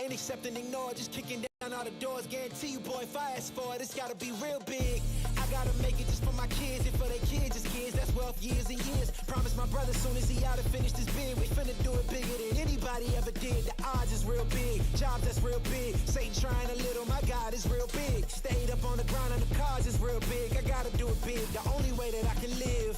Ain't accept and ignore, just kicking down all the doors. Guarantee you, boy, if I ask for it, it's gotta be real big. I gotta make it just for my kids, and for their kids, just kids. That's wealth years and years. Promise my brother soon as he out and finished his bid, we finna do it bigger than anybody ever did. The odds is real big, jobs that's real big. Satan trying a little, my God is real big. Stayed up on the ground on the cars is real big. I gotta do it big, the only way that I can live.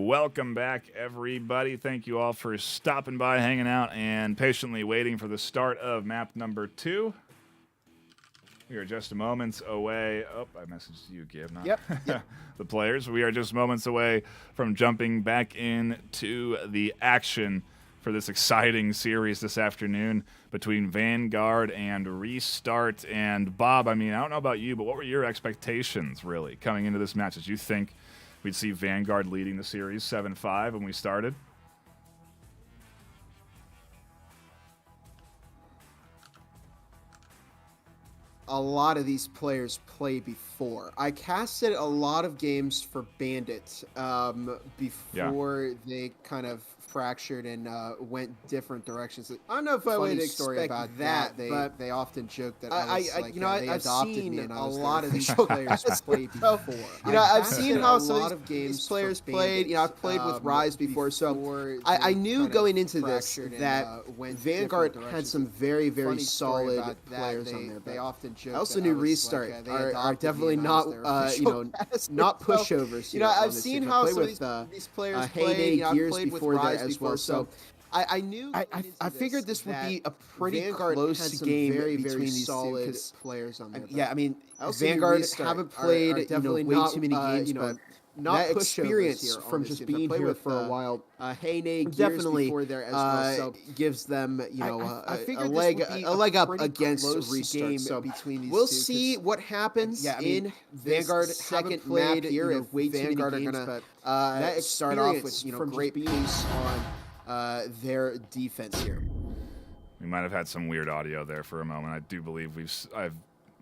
welcome back, everybody. Thank you all for stopping by, hanging out, and patiently waiting for the start of map number 2. We are just moments away. Oh, I messaged you, Gib, not Yep. the players. We are just moments away from jumping back into the action for this exciting series this afternoon between Vanguard and RE.START. And Bob, I mean, I don't know about you, but what were your expectations, really, coming into this match? Did you think we'd see Vanguard leading the series 7-5 when we started? A lot of these players play before. I casted a lot of games for Bandit before they kind of fractured and went different directions. I don't know if I would expect about that, but they often joke that they adopted me and I was a lot of these players play before. I've seen how some of these players played. I've played with Rise before, so I knew going into this that Vanguard had some very, very solid players on there. They often joke. I also knew RE.START are definitely not not pushovers. I've seen how some of these players played. Gears before that as well. So I knew. I figured this would be a pretty close game between these solid players on there. Yeah, I mean, Vanguard haven't played definitely way too many games, but not experience from just being here for a while. Definitely before there as well, so gives them a leg up against RE.START. So we'll see what happens in Vanguard. Second map here, if Vanguard are gonna start off with great boosts on their defense here. We might have had some weird audio there for a moment. I do believe I've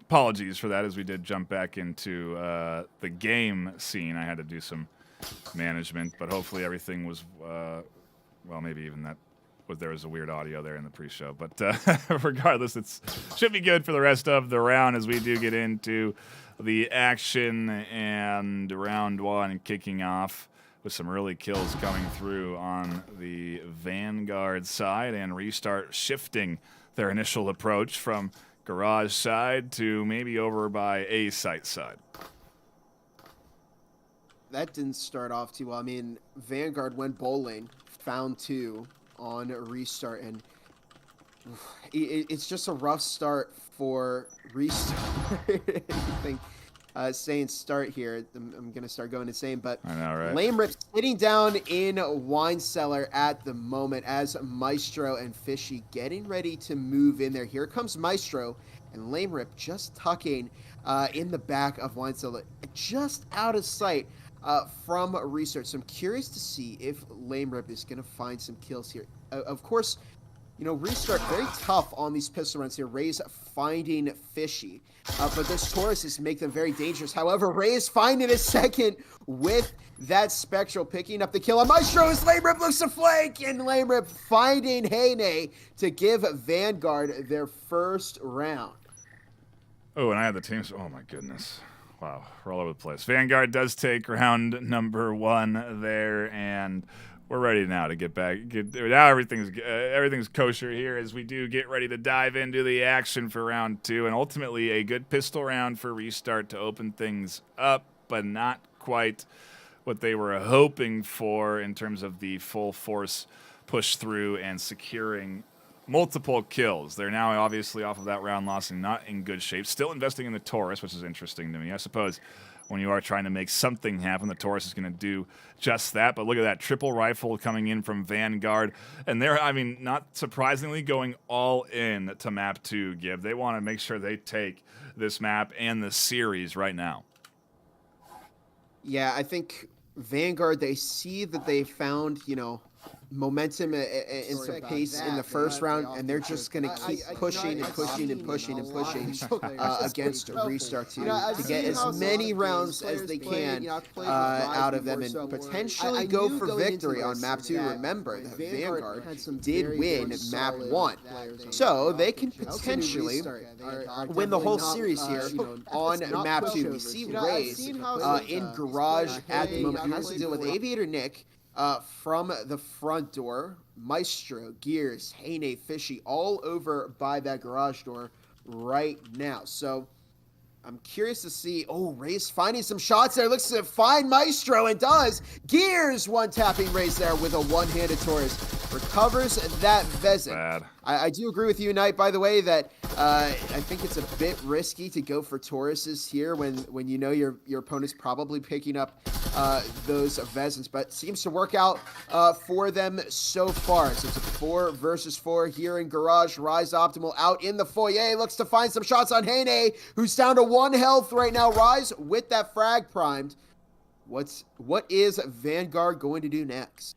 apologies for that, as we did jump back into the game scene. I had to do some management, but hopefully everything was, well, maybe even that there was a weird audio there in the pre-show. But regardless, it should be good for the rest of the round as we do get into the action, and round 1 kicking off with some early kills coming through on the Vanguard side, and RE.START shifting their initial approach from garage side to maybe over by A site side. That didn't start off too well. I mean, Vanguard went bowling, found 2 on RE.START, and it's just a rough start for RE.START. Saying start here, I'm gonna start going insane, but I know, right? Lame Rip sitting down in Wine Cellar at the moment as Maestro and Fishy getting ready to move in there. Here comes Maestro, and Lame Rip just tucking in the back of Wine Cellar, just out of sight from RE.START. So I'm curious to see if Lame Rip is gonna find some kills here. Of course, RE.START very tough on these pistol runs here. Ray's finding Fishy, but those Tauruses make them very dangerous. However, Ray is finding a second with that Spectral, picking up the kill on Maestro as Lame Rip looks to flank, and Lame Rip finding Heyne to give Vanguard their first round. Oh, and I had the teams. Oh my goodness. Wow, we're all over the place. Vanguard does take round number 1 there, and we're ready now to get back. Now everything's kosher here as we do get ready to dive into the action for round 2, and ultimately a good pistol round for RE.START to open things up, but not quite what they were hoping for in terms of the full force push through and securing multiple kills. They're now obviously off of that round loss and not in good shape. Still investing in the Taurus, which is interesting to me. I suppose when you are trying to make something happen, the Taurus is going to do just that. But look at that triple rifle coming in from Vanguard. And they're, I mean, not surprisingly, going all in to map 2, Gib. They want to make sure they take this map and the series right now. Yeah, I think Vanguard, they see that they found, momentum and some pace in the first round, and they're just going to keep pushing and pushing and pushing and pushing against RE.START to get as many rounds as they can out of them and potentially go for victory on map 2. Remember that Vanguard did win map 1, so they can potentially win the whole series here on map 2. We see Rays in garage at the moment, has to deal with Aviator Nick from the front door. Maestro, Gears, Heyne, Fishy all over by that garage door right now. So I'm curious to see. Oh, Raze finding some shots there. Looks to find Maestro and does. Gears one-tapping Raze there with a one-handed Taurus. Recovers that Vezin. Bad. I do agree with you, Knight, by the way, that I think it's a bit risky to go for Tauruses here when you know your opponent's probably picking up those Vezins, but seems to work out for them so far. So it's a 4 versus 4 here in Garage. Rise Optimal out in the foyer. Looks to find some shots on Hane, who's down to 1 health right now. Rise with that frag primed. What is Vanguard going to do next?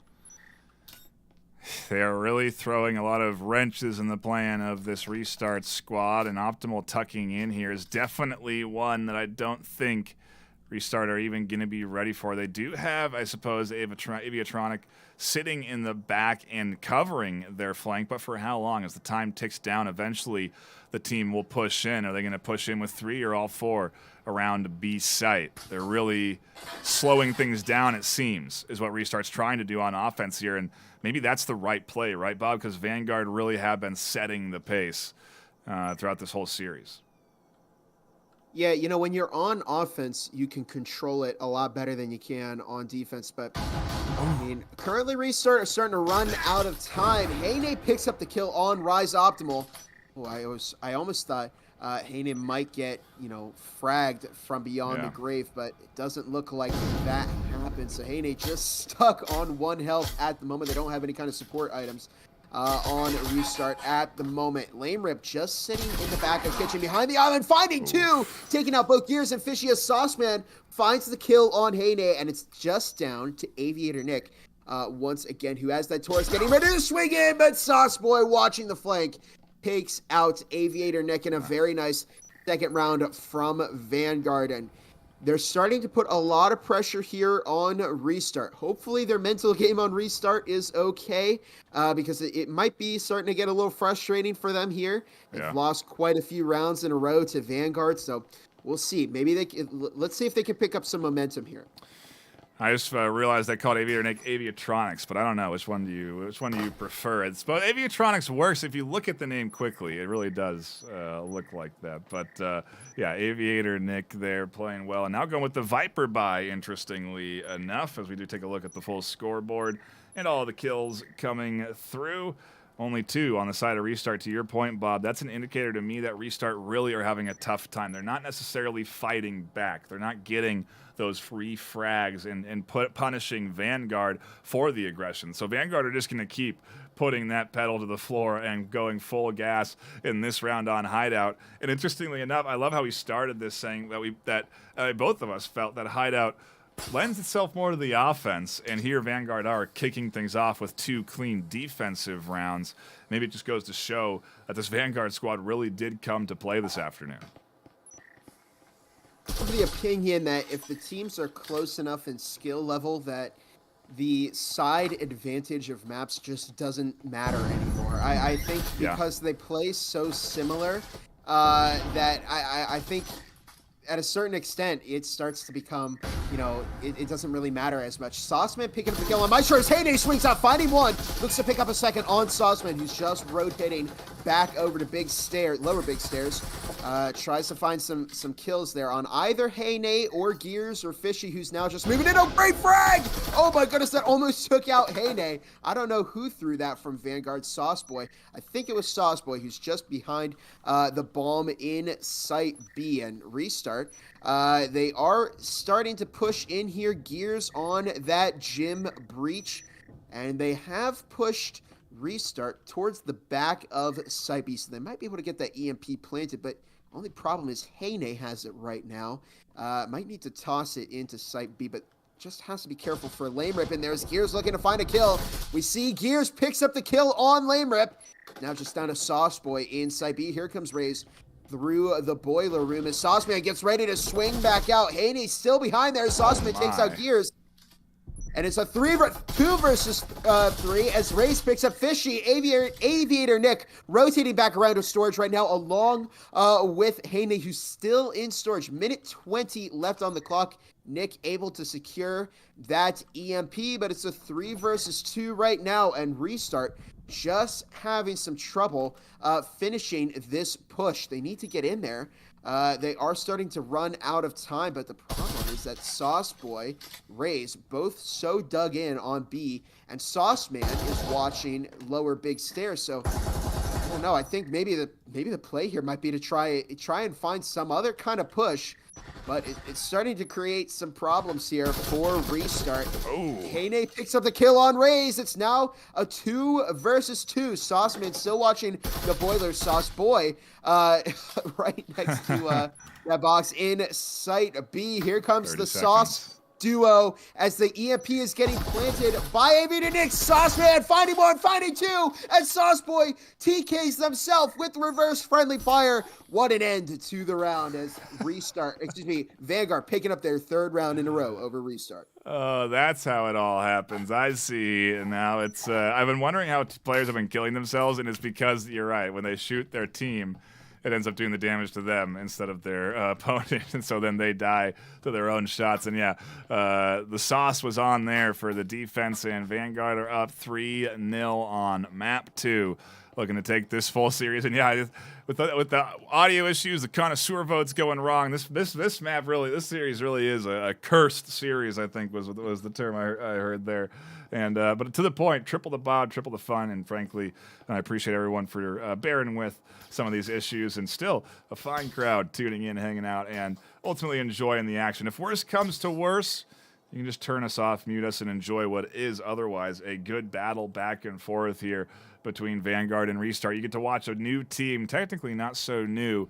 They are really throwing a lot of wrenches in the plan of this restart squad, and Optimal tucking in here is definitely one that I don't think Restart are even going to be ready for. They do have, I suppose, Aviatronic sitting in the back and covering their flank, but for how long? As the time ticks down, eventually the team will push in. Are they going to push in with 3 or all 4 around B site? They're really slowing things down, it seems, is what Restart's trying to do on offense here, and maybe that's the right play, right, Bob? Because Vanguard really have been setting the pace throughout this whole series. Yeah, you know, when you're on offense, you can control it a lot better than you can on defense. But, I mean, currently Restart are starting to run out of time. Hane picks up the kill on Rise Optimal. Oh, I almost thought Hane might get, fragged from beyond the grave, but it doesn't look like that happened. So Hane just stuck on 1 health at the moment. They don't have any kind of support items on Restart at the moment. Lame Rip just sitting in the back of kitchen behind the island, finding 2, taking out both Gears and Fishy as Sauceman finds the kill on Hane, and it's just down to Aviator Nick once again, who has that Taurus getting ready to swing in, but Sauceboy watching the flank takes out Aviator Nick in a very nice second round from Vanguard, and they're starting to put a lot of pressure here on Restart. Hopefully their mental game on Restart is okay, because it might be starting to get a little frustrating for them here. They've lost quite a few rounds in a row to Vanguard, so we'll see. Maybe let's see if they can pick up some momentum here. I just realized I called Aviator Nick Aviatronics, but I don't know which one do you prefer. It's but Aviatronics works if you look at the name quickly. It really does look like that. But yeah, Aviator Nick there playing well, and now going with the Viper buy. Interestingly enough, as we do take a look at the full scoreboard and all the kills coming through. Only 2 on the side of Restart. To your point, Bob, that's an indicator to me that Restart really are having a tough time. They're not necessarily fighting back. They're not getting those free frags and punishing Vanguard for the aggression. So Vanguard are just going to keep putting that pedal to the floor and going full gas in this round on Hideout. And interestingly enough, I love how we started this saying that both of us felt that Hideout lends itself more to the offense, and here Vanguard are kicking things off with 2 clean defensive rounds. Maybe it just goes to show that this Vanguard squad really did come to play this afternoon. I have the opinion that if the teams are close enough in skill level that the side advantage of maps just doesn't matter anymore. I think because they play so similar that I think at a certain extent, it starts to become, it doesn't really matter as much. Sauceman picking up the kill on Maestro as Hane swings out, finding 1. Looks to pick up a second on Sauceman, who's just rotating back over to lower big stairs. Tries to find some kills there on either Hane or Gears or Fishy, who's now just moving in. Oh, great frag! Oh my goodness, that almost took out Hane. I don't know who threw that from Vanguard. Sauceboy. I think it was Sauceboy, who's just behind the bomb in Site B. And Restart, they are starting to push in here. Gears on that gym breach, and they have pushed Restart towards the back of Site B, so they might be able to get that EMP planted, but only problem is Hane has it right now. Might need to toss it into Site B, but just has to be careful for Lame Rip, and there's Gears looking to find a kill. We see Gears picks up the kill on Lame Rip. Now just down to Sauceboy in Site B. Here comes Raze through the boiler room as Sauceman gets ready to swing back out. Haney's still behind there. Sauceman takes out Gears. And it's a 2 versus 3 as Raze picks up Fishy. Aviator Nick rotating back around to storage right now along with Haney, who's still in storage. Minute 20 left on the clock. Nick able to secure that EMP, but it's a 3 versus 2 right now, and Restart just having some trouble finishing this push. They need to get in there They are starting to run out of time, but the problem is that Sauce Boy, Rays, both so dug in on B, and Sauce Man is watching lower big stairs. So I don't know. I think maybe the play here might be to try and find some other kind of push, but it's starting to create some problems here for Restart. Oh. Kane picks up the kill on Rays. It's now a 2 versus 2. Sauceman still watching the Boiler. Sauce Boy right next to that box in sight B. Here comes the Sauce duo as the EMP is getting planted by Aviator Nick. Sauceman finding one, finding two, and Sauce Boy TKs themselves with reverse friendly fire. What an end to the round as Vanguard picking up their 3rd round in a row over Restart. Oh, that's how it all happens. I see. And now it's, I've been wondering how players have been killing themselves, and it's because, you're right, when they shoot their team, it ends up doing the damage to them instead of their opponent, and so then they die to their own shots. And yeah, the sauce was on there for the defense, and Vanguard are up 3-0 on map 2, looking to take this full series. And yeah, with the audio issues, the connoisseur votes going wrong, this series really is a cursed series, I think was the term I heard there. And but to the point, triple the bod, triple the fun, and frankly, I appreciate everyone for bearing with some of these issues, and still a fine crowd tuning in, hanging out, and ultimately enjoying the action. If worse comes to worse, you can just turn us off, mute us, and enjoy what is otherwise a good battle back and forth here between Vanguard and Restart. You get to watch a new team, technically not so new,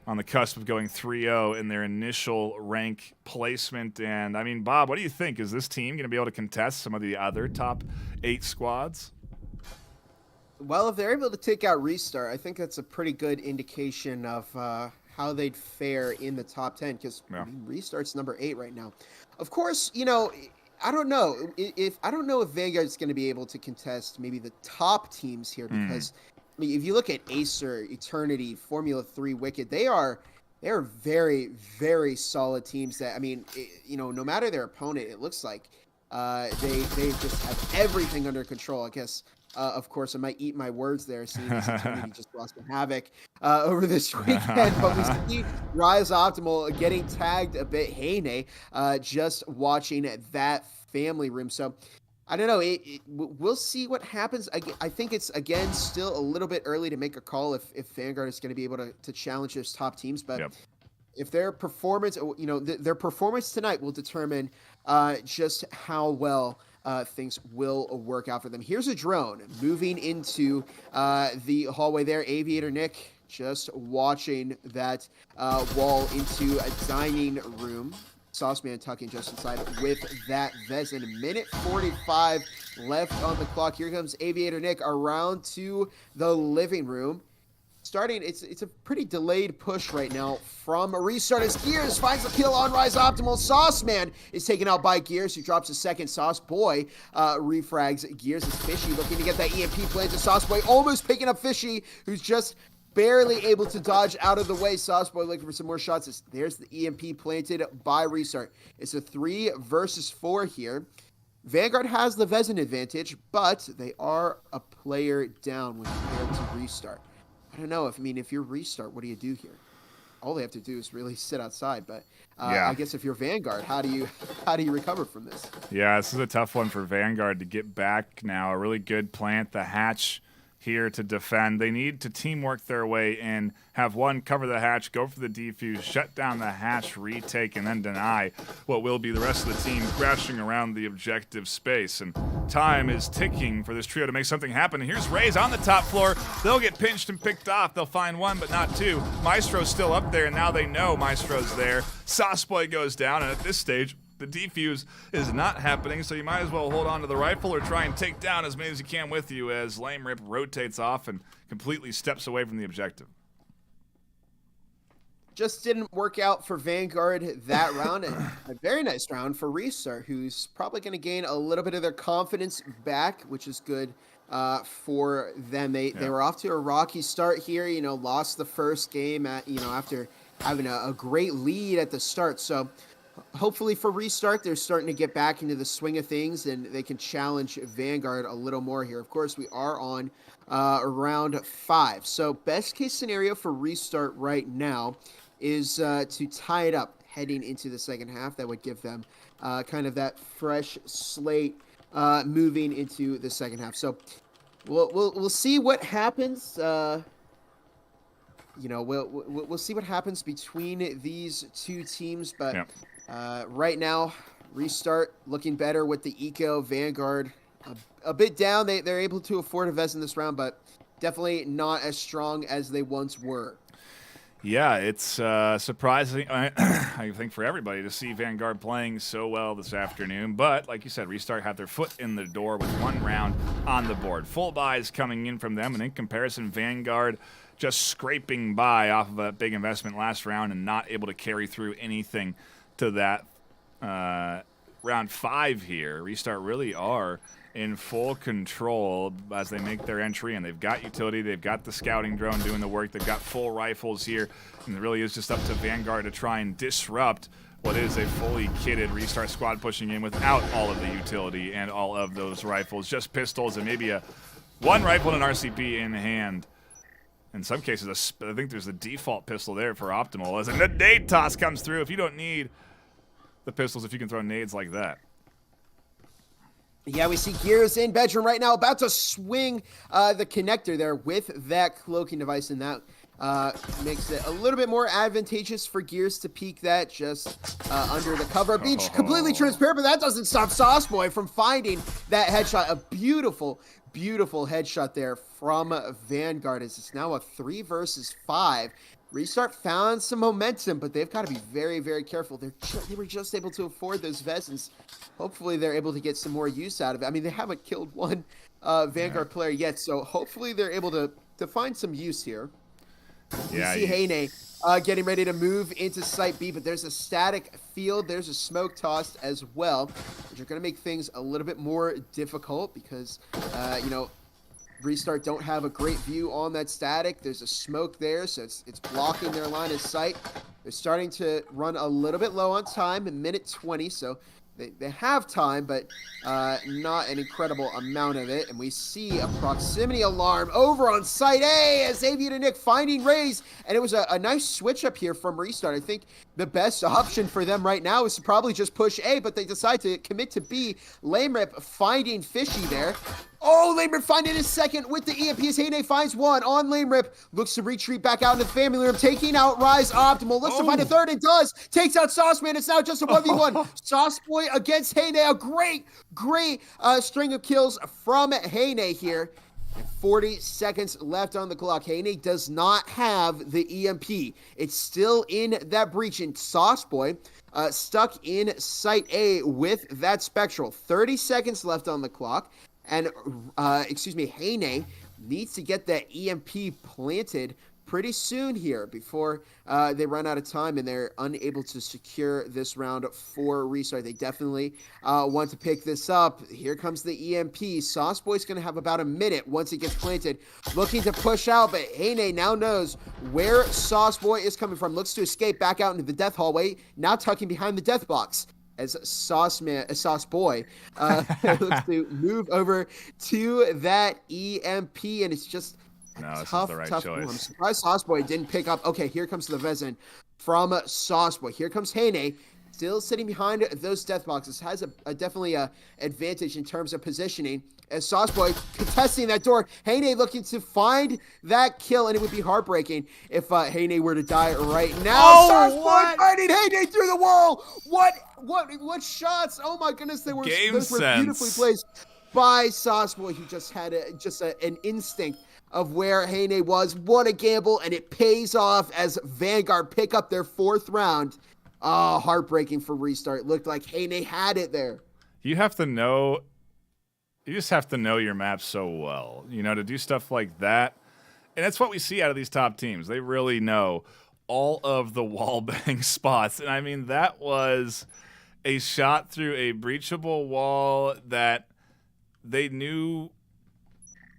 on the cusp of going 3-0 in their initial rank placement. And, I mean, Bob, what do you think? Is this team going to be able to contest some of the other top 8 squads? Well, if they're able to take out Restart, I think that's a pretty good indication of how they'd fare in the top 10, because Restart's number 8 right now. Of course, I don't know if Vanguard's going to be able to contest maybe the top teams here, because I mean, if you look at Acer, Eternity, Formula 3, Wicked, they are very, very solid teams that, I mean, no matter their opponent, it looks like they just have everything under control. I guess, of course, I might eat my words there, seeing as Eternity just lost to Havoc over this weekend. But we see Rise Optimal getting tagged a bit. Heyne just watching that family room. So, I don't know. We'll see what happens. I think it's, again, still a little bit early to make a call if Vanguard is going to be able to challenge those top teams. But if their performance, their performance tonight will determine just how well things will work out for them. Here's a drone moving into the hallway there. Aviator Nick just watching that wall into a dining room. Sauceman tucking just inside with that Vezin. Minute 45 left on the clock. Here comes Aviator Nick around to the living room. Starting, it's a pretty delayed push right now from Restart as Gears finds the kill on Rise Optimal. Sauceman is taken out by Gears, who drops a second. Sauce Boy refrags Gears as Fishy looking to get that EMP planted. Sauce Boy almost picking up Fishy, who's just barely able to dodge out of the way. Sauce Boy looking for some more shots. There's the EMP planted by Restart. It's a 3 versus 4 here. Vanguard has the Vezin advantage, but they are a player down when compared to Restart. I don't know. If you're Restart, what do you do here? All they have to do is really sit outside. But I guess if you're Vanguard, how do you recover from this? Yeah, this is a tough one for Vanguard to get back now. A really good plant, the hatch here to defend. They need to teamwork their way in, have one cover the hatch, go for the defuse, shut down the hatch, retake, and then deny what will be the rest of the team crashing around the objective space. And time is ticking for this trio to make something happen. And here's Rays on the top floor. They'll get pinched and picked off. They'll find one, but not two. Maestro's still up there, and now they know Maestro's there. Sauce Boy goes down, and at this stage, the defuse is not happening, so you might as well hold on to the rifle or try and take down as many as you can with you as Lame Rip rotates off and completely steps away from the objective. Just didn't work out for Vanguard that round. And a very nice round for Restart, who's probably going to gain a little bit of their confidence back, which is good for them. They were off to a rocky start here, lost the first game after having a great lead at the start. So hopefully for Restart, they're starting to get back into the swing of things and they can challenge Vanguard a little more here. Of course, we are on round 5. So best case scenario for Restart right now is to tie it up heading into the second half. That would give them kind of that fresh slate moving into the second half. So we'll see what happens. We'll see what happens between these two teams. But right now, Restart looking better with the Eco. Vanguard a bit down. They're able to afford a Vez in this round, but definitely not as strong as they once were. Yeah, it's surprising, I think, for everybody to see Vanguard playing so well this afternoon. But, like you said, Restart had their foot in the door with one round on the board. Full buys coming in from them, and in comparison, Vanguard just scraping by off of a big investment last round and not able to carry through anything to that round 5 here. Restart really are in full control as they make their entry, and they've got utility, they've got the scouting drone doing the work, they've got full rifles here, and it really is just up to Vanguard to try and disrupt what is a fully kitted Restart squad pushing in without all of the utility and all of those rifles, just pistols and maybe one rifle and an RCP in hand. In some cases, I think there's a default pistol there for Optimal, as a nade toss comes through. If you don't need the pistols, if you can throw nades like that. Yeah, we see Gears in bedroom right now, about to swing the connector there with that cloaking device, and that makes it a little bit more advantageous for Gears to peek that just under the cover of beach. Completely transparent, but that doesn't stop Sauceboy from finding that headshot. A beautiful, beautiful headshot there from Vanguard. It's now a 3 versus 5. Restart found some momentum, but they've got to be very, very careful. They were just able to afford those Vesins. Hopefully they're able to get some more use out of it. I mean, they haven't killed one Vanguard player yet, so hopefully they're able to find some use here. Yeah, you see Heyne getting ready to move into Site B, but there's a static field. There's a smoke tossed as well, which are going to make things a little bit more difficult because, Restart don't have a great view on that static. There's a smoke there, so it's blocking their line of sight. They're starting to run a little bit low on time, a minute 20, so they have time, but not an incredible amount of it. And we see a proximity alarm over on Site A as Avian and Nick finding Rays. And it was a nice switch up here from Restart. I think the best option for them right now is to probably just push A, but they decide to commit to B. Lame Rip finding Fishy there. Oh, Lame Rip finding his second with the EMP as Heyne finds one on Lame Rip. Looks to retreat back out into the family room, taking out Rise Optimal. Looks to find a third and does. Takes out Sauceman. It's now just a 1v1. Sauceboy against Heyne. A great string of kills from Heyne here. 40 seconds left on the clock. Heyne does not have the EMP. It's still in that breach, and Sauceboy stuck in Site A with that Spectral. 30 seconds left on the clock. And, Heyne needs to get that EMP planted pretty soon here before they run out of time and they're unable to secure this round for Restart. They definitely want to pick this up. Here comes the EMP. Sauceboy's going to have about a minute once it gets planted. Looking to push out, but Heyne now knows where Sauceboy is coming from. Looks to escape back out into the death hallway, now tucking behind the death box. As Sauceboy looks to move over to that EMP, and it's just tough choice. I'm surprised Sauceboy didn't pick up. Okay, here comes the Vezin from Sauceboy. Here comes Heyne, still sitting behind those death boxes. Has definitely a advantage in terms of positioning. As Sauceboy contesting that door, Heyne looking to find that kill, and it would be heartbreaking if Heyne were to die right now. Sauceboy fighting Heyne through the wall. What shots? Oh my goodness, those were beautifully placed by Sauceboy. He just had an instinct of where Heyne was. What a gamble, and it pays off as Vanguard pick up their 4th round. Heartbreaking for Restart. It looked like Heyne had it there. You just have to know your map so well, to do stuff like that. And that's what we see out of these top teams. They really know all of the wallbang spots. And I mean, that was a shot through a breachable wall that they knew.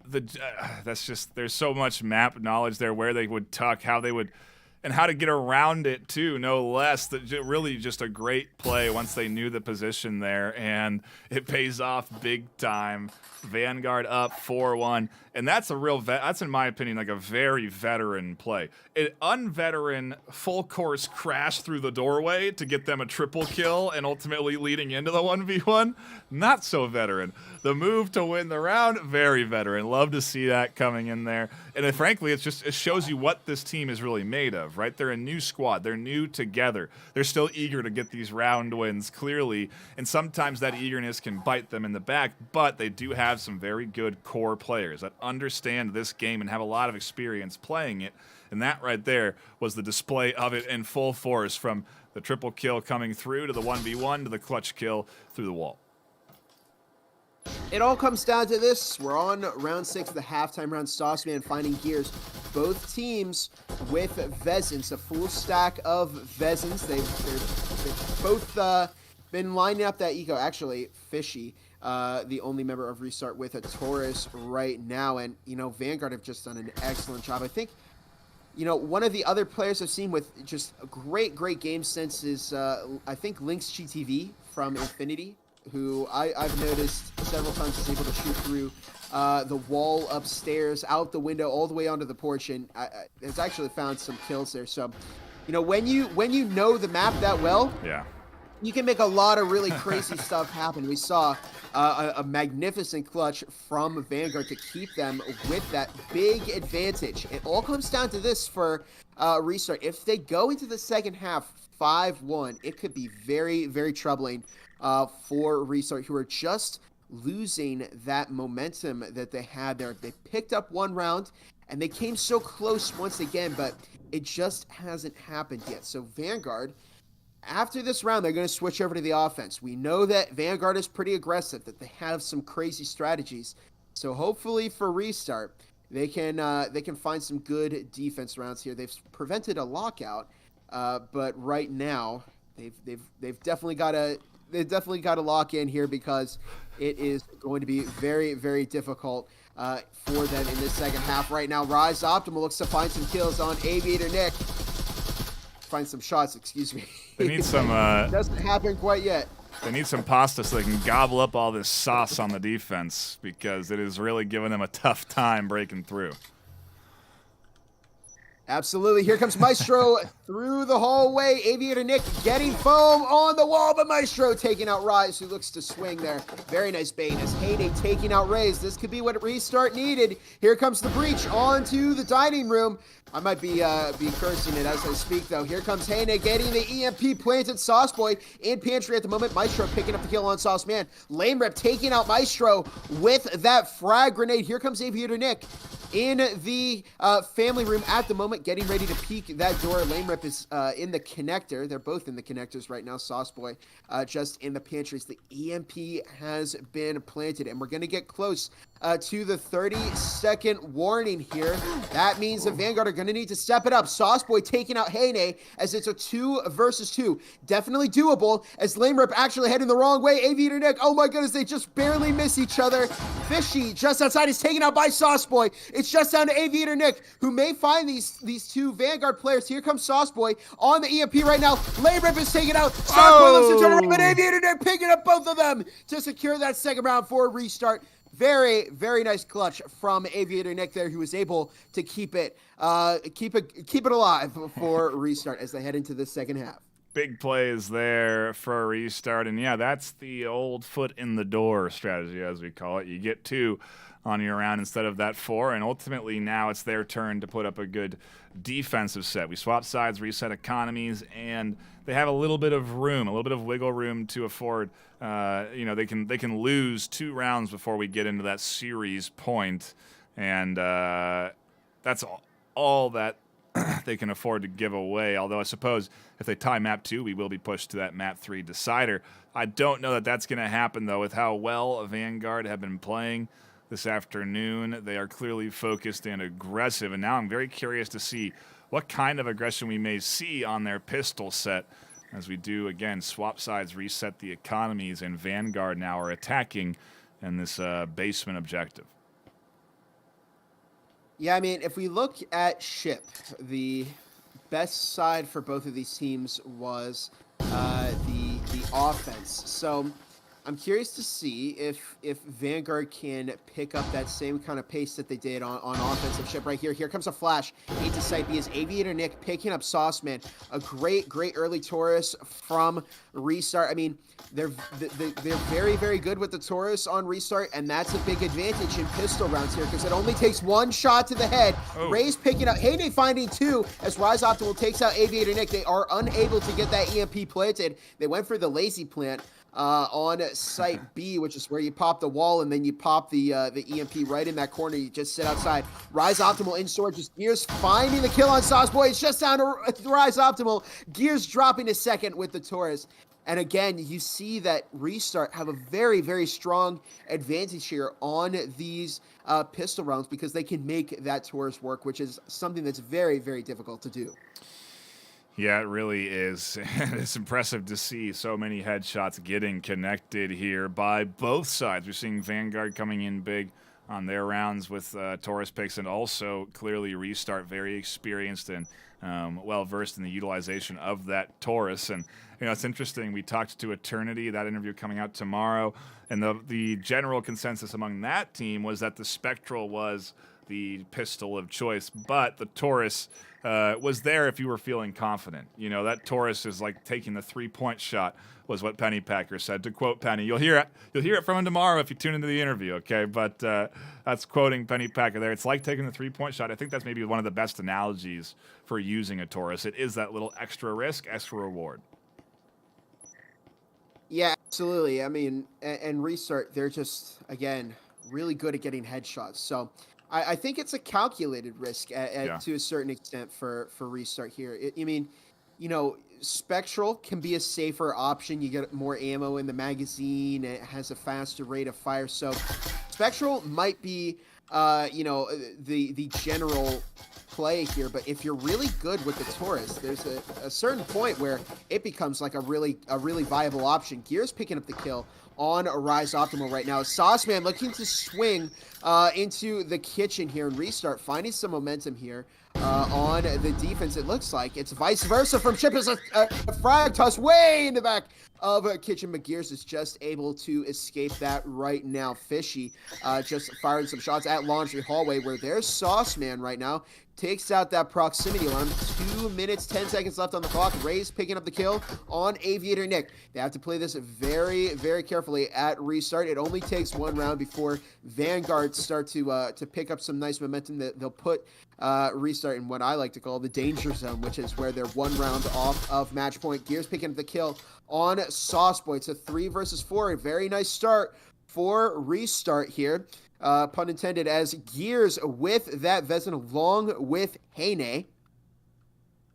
There's so much map knowledge there, where they would tuck, how they would and how to get around it too, no less. That really just a great play once they knew the position there, and it pays off big time. Vanguard up 4-1, and that's a real that's in my opinion like a very veteran play. An unveteran full course crash through the doorway to get them a triple kill and ultimately leading into the 1v1, not so veteran. The move to win the round, very veteran. Love to see that coming in there. And frankly, it shows you what this team is really made of, right? They're a new squad. They're new together. They're still eager to get these round wins, clearly. And sometimes that eagerness can bite them in the back, but they do have some very good core players that understand this game and have a lot of experience playing it. And that right there was the display of it in full force, from the triple kill coming through to the 1v1 to the clutch kill through the wall. It all comes down to this. We're on round 6 of the halftime round. Sauceman finding gears. Both teams with Vezins, a full stack of Vezins. They've both been lining up that eco. Actually, Fishy, the only member of Restart with a Taurus right now. And, you know, Vanguard have just done an excellent job. I think, you know, one of the other players I've seen with just a great game sense is, I think, Lynx GTV from Infinity, who I've noticed several times is able to shoot through the wall upstairs, out the window, all the way onto the porch, and has actually found some kills there. So, you know, when you know the map that well, yeah, you can make a lot of really crazy stuff happen. We saw a magnificent clutch from Vanguard to keep them with that big advantage. It all comes down to this for Restart. If they go into the second half 5-1, it could be very, very troubling for Restart, who are just losing that momentum that they had there. They picked up one round, and they came so close once again, but it just hasn't happened yet. So Vanguard, after this round, they're going to switch over to the offense. We know that Vanguard is pretty aggressive, that they have some crazy strategies. So hopefully for Restart, they can find some good defense rounds here. They've prevented a lockout, but right now they've definitely got to lock in here, because it is going to be very, very difficult for them in this second half. Right now, Rise Optimal looks to find some kills on Aviator Nick. Find some shots, excuse me. They need some... doesn't happen quite yet. They need some pasta so they can gobble up all this sauce on the defense, because it is really giving them a tough time breaking through. Absolutely. Here comes Maestro through the hallway. Aviator Nick getting foam on the wall, but Maestro taking out Rise, who looks to swing there. Very nice bait as Heyday taking out Raze. This could be what Restart needed. Here comes the breach onto the dining room. I might be cursing it as I speak, though. Here comes Heyday getting the EMP planted. Sauceboy in pantry at the moment. Maestro picking up the kill on Sauce Man. Lame Rep taking out Maestro with that frag grenade. Here comes Aviator Nick in the family room at the moment, getting ready to peek that door. Lame Rep is in the connector. They're both in the connectors right now. Sauceboy just in the pantries. The EMP has been planted, and we're going to get close to the 30-second warning here. That means the Vanguard are going to need to step it up. Sauceboy taking out Heyday as it's a 2 versus 2. Definitely doable as Lame Rip actually heading the wrong way. Aviator Nick, oh my goodness, they just barely miss each other. Fishy just outside is taken out by Sauceboy. It's just down to Aviator Nick, who may find these two Vanguard players. Here comes Sauceboy on the EMP right now. Lame Rip is taken out. Sauceboy looks to turn around, but Aviator Nick picking up both of them to secure that second round for Restart. Very, very nice clutch from Aviator Nick there, who was able to keep it alive for Restart as they head into the second half. Big plays there for a Restart, and yeah, that's the old foot in the door strategy, as we call it. You get 2 on your round instead of that 4, and ultimately now it's their turn to put up a good defensive set. We swap sides, reset economies, and they have a little bit of room, a little bit of wiggle room to afford. They can lose 2 rounds before we get into that series point, and that's all that they can afford to give away. Although I suppose if they tie map 2, we will be pushed to that map 3 decider. I don't know that that's going to happen, though, with how well Vanguard have been playing this afternoon. They are clearly focused and aggressive, and now I'm very curious to see what kind of aggression we may see on their pistol set as we do, again, swap sides, reset the economies, and Vanguard now are attacking in this basement objective. Yeah, I mean, if we look at Ship, the best side for both of these teams was the offense. So I'm curious to see if Vanguard can pick up that same kind of pace that they did on offensive ship right here. Here comes a flash. Into site B is Aviator Nick picking up Sauceman. A great early Taurus from Restart. I mean, they're very, very good with the Taurus on Restart, and that's a big advantage in pistol rounds here because it only takes one shot to the head. Oh. Ray's picking up, Heyday finding two as Rise Optimal takes out Aviator Nick. They are unable to get that EMP planted. They went for the lazy plant on site B, which is where you pop the wall and then you pop the EMP right in that corner. You just sit outside. Rise Optimal in storage. Just Gears finding the kill on Sauce Boy. It's just down to Rise Optimal. Gears dropping a second with the Taurus. And again, you see that Restart have a very, very strong advantage here on these pistol rounds because they can make that Taurus work, which is something that's very, very difficult to do. Yeah, it really is. It's impressive to see so many headshots getting connected here by both sides. We're seeing Vanguard coming in big on their rounds with Taurus picks, and also clearly Restart very experienced and well-versed in the utilization of that Taurus. And, it's interesting. We talked to Eternity, that interview coming out tomorrow, and the general consensus among that team was that the Spectral was the pistol of choice, but the Taurus was there if you were feeling confident. That Taurus is like taking the 3-point shot, was what Penny Packer said. To quote Penny, you'll hear it from him tomorrow if you tune into the interview, okay? But that's quoting Penny Packer there. It's like taking the 3-point shot. I think that's maybe one of the best analogies for using a Taurus. It is that little extra risk, extra reward. Yeah, absolutely. I mean, and Restart, they're just, again, really good at getting headshots. So I think it's a calculated risk to a certain extent for Restart here. Spectral can be a safer option. You get more ammo in the magazine. It has a faster rate of fire. So Spectral might be, the general play here. But if you're really good with the Taurus, there's a certain point where it becomes like a really viable option. Gears picking up the kill on a Rise Optimal right now. Sauceman looking to swing into the kitchen here and Restart, finding some momentum here on the defense. It looks like it's vice versa from Chip. Is a frag toss way in the back of Kitchen. McGears is just able to escape that right now. Fishy just firing some shots at Laundry Hallway, where there's Sauceman right now. Takes out that proximity alarm. 2 minutes, 10 seconds left on the clock. Ray's picking up the kill on Aviator Nick. They have to play this very, very carefully at Restart. It only takes one round before Vanguard start to pick up some nice momentum. They'll put Restart in what I like to call the danger zone, which is where they're one round off of match point. Gears picking up the kill on Sauce Boy. It's a 3 versus 4. A very nice start for Restart here. Pun intended, as Gears with that Vezin along with Heyne.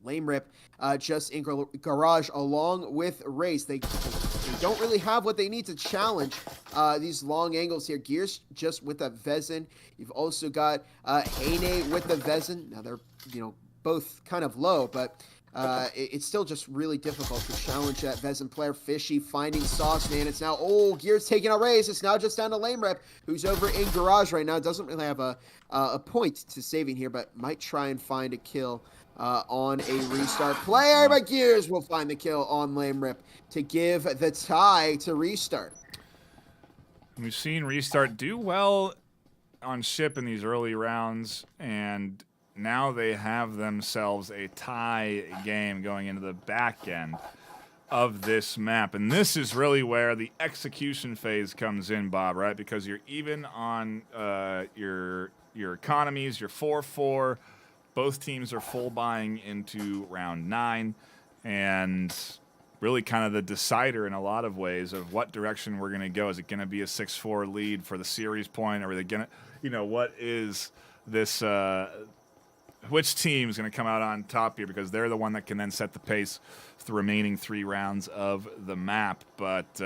Lame Rip just in garage along with Race. They don't really have what they need to challenge these long angles here. Gears just with a Vezin. You've also got Heyne with the Vezin. Now they're both kind of low, but it's still just really difficult to challenge that Vezin player. Fishy finding Sauceman. It's now, Gears taking a raise. It's now just down to Lame Rep, who's over in garage right now. Doesn't really have a point to saving here, but might try and find a kill on a Restart player. But Gears will find the kill on Lame Rip to give the tie to Restart. We've seen Restart do well on ship in these early rounds, and now they have themselves a tie game going into the back end of this map. And this is really where the execution phase comes in, Bob, right? Because you're even on your economies, you're 4-4. Both teams are full buying into round 9. And really kind of the decider in a lot of ways of what direction we're going to go. Is it going to be a 6-4 lead for the series point? Or are they going to, what is this... which team is going to come out on top here, because they're the one that can then set the pace for the remaining 3 rounds of the map. But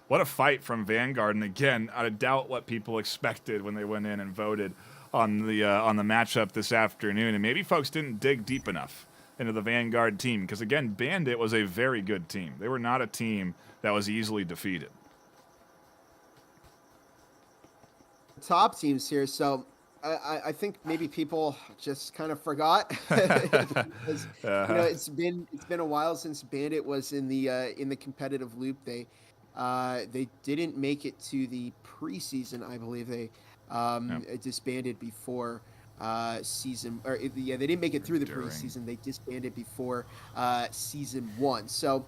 what a fight from Vanguard. And again, I doubt what people expected when they went in and voted on the matchup this afternoon. And maybe folks didn't dig deep enough into the Vanguard team, because again, Bandit was a very good team. They were not a team that was easily defeated. Top teams here. So I think maybe people just kind of forgot because it's been a while since Bandit was in the competitive loop. They didn't make it to the preseason. I believe they disbanded before season, or yeah, they didn't make it through the preseason. They disbanded before season 1. So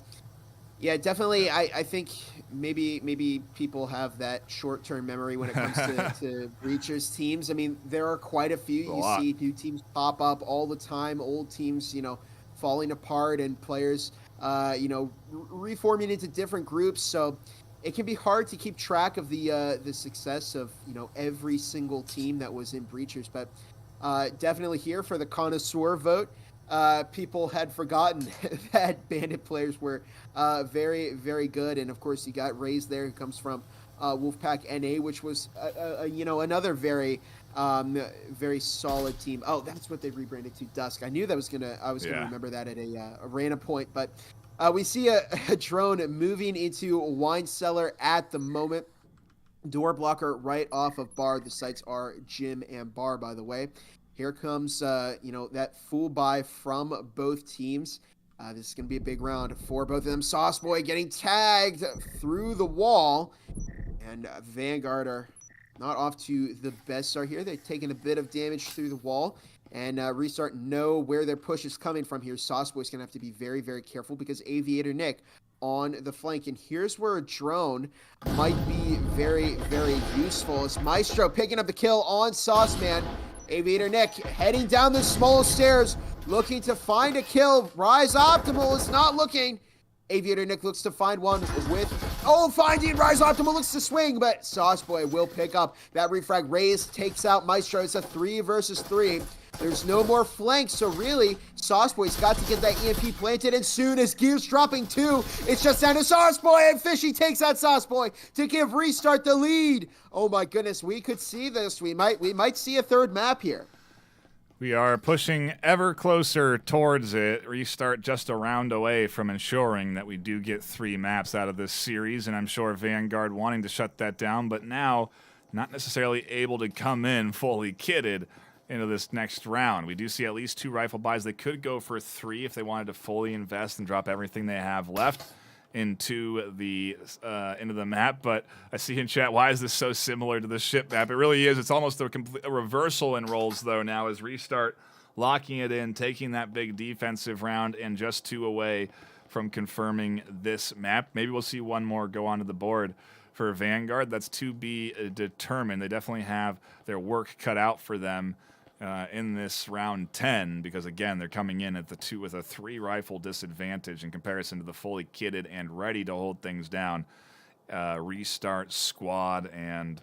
yeah, definitely. I think maybe people have that short-term memory when it comes to Breachers teams. I mean, there are quite a few. You see new teams pop up all the time, old teams, falling apart, and players, reforming into different groups. So it can be hard to keep track of the success of every single team that was in Breachers. But definitely here for the connoisseur vote. People had forgotten that Bandit players were very, very good. And, of course, you got Rays there, who comes from Wolfpack NA, which was, another very, very solid team. Oh, that's what they rebranded to, Dusk. I knew that I was gonna remember that at a random point. But we see a drone moving into Wine Cellar at the moment. Door blocker right off of bar. The sites are gym and bar, by the way. Here comes, that full buy from both teams. This is going to be a big round for both of them. Sauceboy getting tagged through the wall. And Vanguard are not off to the best start here. They've taken a bit of damage through the wall. And Restart know where their push is coming from here. Sauceboy's going to have to be very, very careful because Aviator Nick on the flank. And here's where a drone might be very, very useful. It's Maestro picking up the kill on Sauceman. Aviator Nick heading down the small stairs, looking to find a kill. Rise Optimal is not looking. Aviator Nick looks to find one finding Rise Optimal, looks to swing, but Sauceboy will pick up that refrag. Rays takes out Maestro. It's a 3 versus 3. There's no more flanks, so really, Sauceboy's got to get that EMP planted, and soon as Gears dropping 2, it's just down to Sauceboy, and Fishy takes out Sauceboy to give Restart the lead. Oh my goodness, we could see this. We might see a third map here. We are pushing ever closer towards it. Restart just a round away from ensuring that we do get 3 maps out of this series, and I'm sure Vanguard wanting to shut that down, but now not necessarily able to come in fully kitted into this next round. We do see at least 2 rifle buys. They could go for 3 if they wanted to fully invest and drop everything they have left into the map. But I see in chat, why is this so similar to the ship map? It really is. It's almost a reversal in roles, though, now as Restart locking it in, taking that big defensive round, and just 2 away from confirming this map. Maybe we'll see one more go onto the board for Vanguard. That's to be determined. They definitely have their work cut out for them in this round 10, because again, they're coming in at the 2 with a 3 rifle disadvantage in comparison to the fully kitted and ready to hold things down Restart squad. And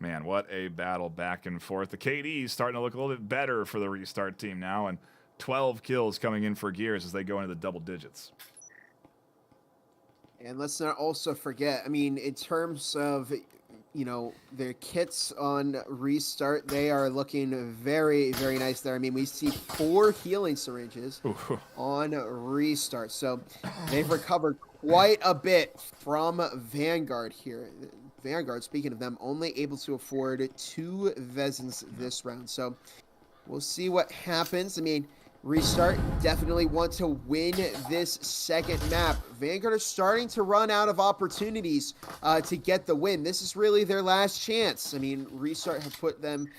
man, what a battle back and forth. The KD is starting to look a little bit better for the Restart team now, and 12 kills coming in for Gears as they go into the double digits. And let's not also forget, I mean, in terms of their kits on Restart, they are looking very, very nice there. I mean, we see 4 healing syringes on Restart. So they've recovered quite a bit from Vanguard here. Vanguard, speaking of them, only able to afford 2 Vezins this round. So we'll see what happens. I mean, Restart definitely want to win this second map. Vanguard are starting to run out of opportunities to get the win. This is really their last chance. I mean, Restart have put them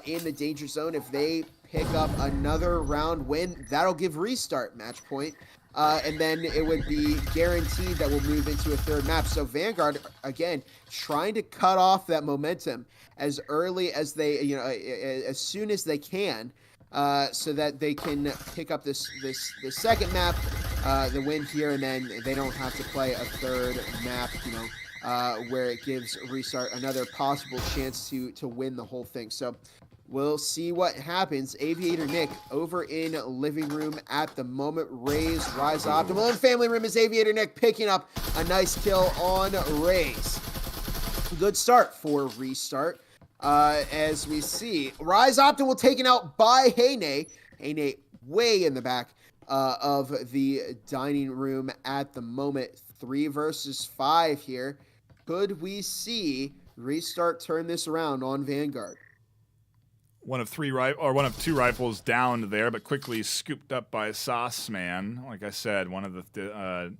in the danger zone. If they pick up another round win, that'll give Restart match point. And then it would be guaranteed that we'll move into a third map. So Vanguard, again, trying to cut off that momentum as early as they, as soon as they can. So that they can pick up this second map, the win here, and then they don't have to play a third map, where it gives Restart another possible chance to win the whole thing. So we'll see what happens. Aviator Nick over in living room at the moment. Rise Optimal, and family room is Aviator Nick picking up a nice kill on Rays. Good start for Restart. As we see, Rise Optimal taken out by Heyne. Heyne way in the back of the dining room at the moment. 3 versus 5 here. Could we see Restart turn this around on Vanguard? one of two rifles downed there, but quickly scooped up by Sauceman. Like I said, one of the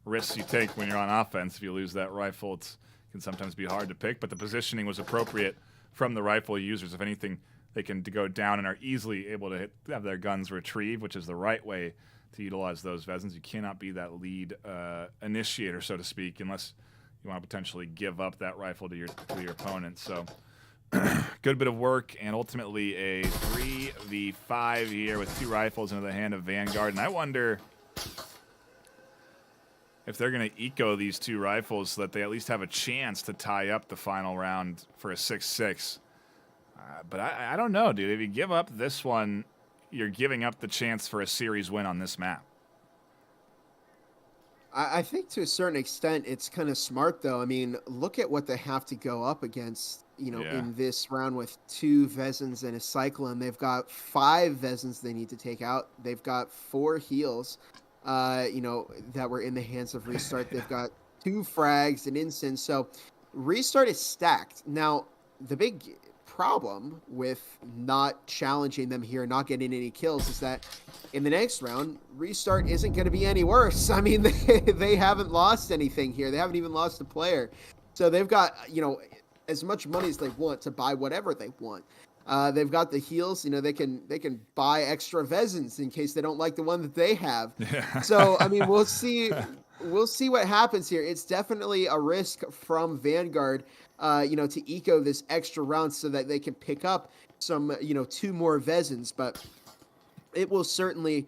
risks you take when you're on offense. If you lose that rifle, it can sometimes be hard to pick, but the positioning was appropriate from the rifle users. If anything, they can go down and are easily able to have their guns retrieved, which is the right way to utilize those Vezins. You cannot be that lead initiator, so to speak, unless you want to potentially give up that rifle to your opponent. So good bit of work, and ultimately a 3v5 here with 2 rifles into the hand of Vanguard. And I wonder if they're going to eco these 2 rifles so that they at least have a chance to tie up the final round for a 6-6. But I don't know, dude. If you give up this one, you're giving up the chance for a series win on this map. I think to a certain extent it's kind of smart, though. I mean, look at what they have to go up against, in this round with 2 Vezins and a Cyclone. They've got 5 Vezins they need to take out. They've got 4 heals, that were in the hands of RE.START. They've got 2 frags and incense. So RE.START is stacked. Now, the big problem with not challenging them here, not getting any kills, is that in the next round, RE.START isn't going to be any worse. I mean, they haven't lost anything here. They haven't even lost a player. So they've got, as much money as they want to buy whatever they want. They've got the heals. They can buy extra Vezins in case they don't like the one that they have. Yeah. So, I mean, we'll see what happens here. It's definitely a risk from Vanguard, to eco this extra round so that they can pick up some, 2 more Vezins. But it will certainly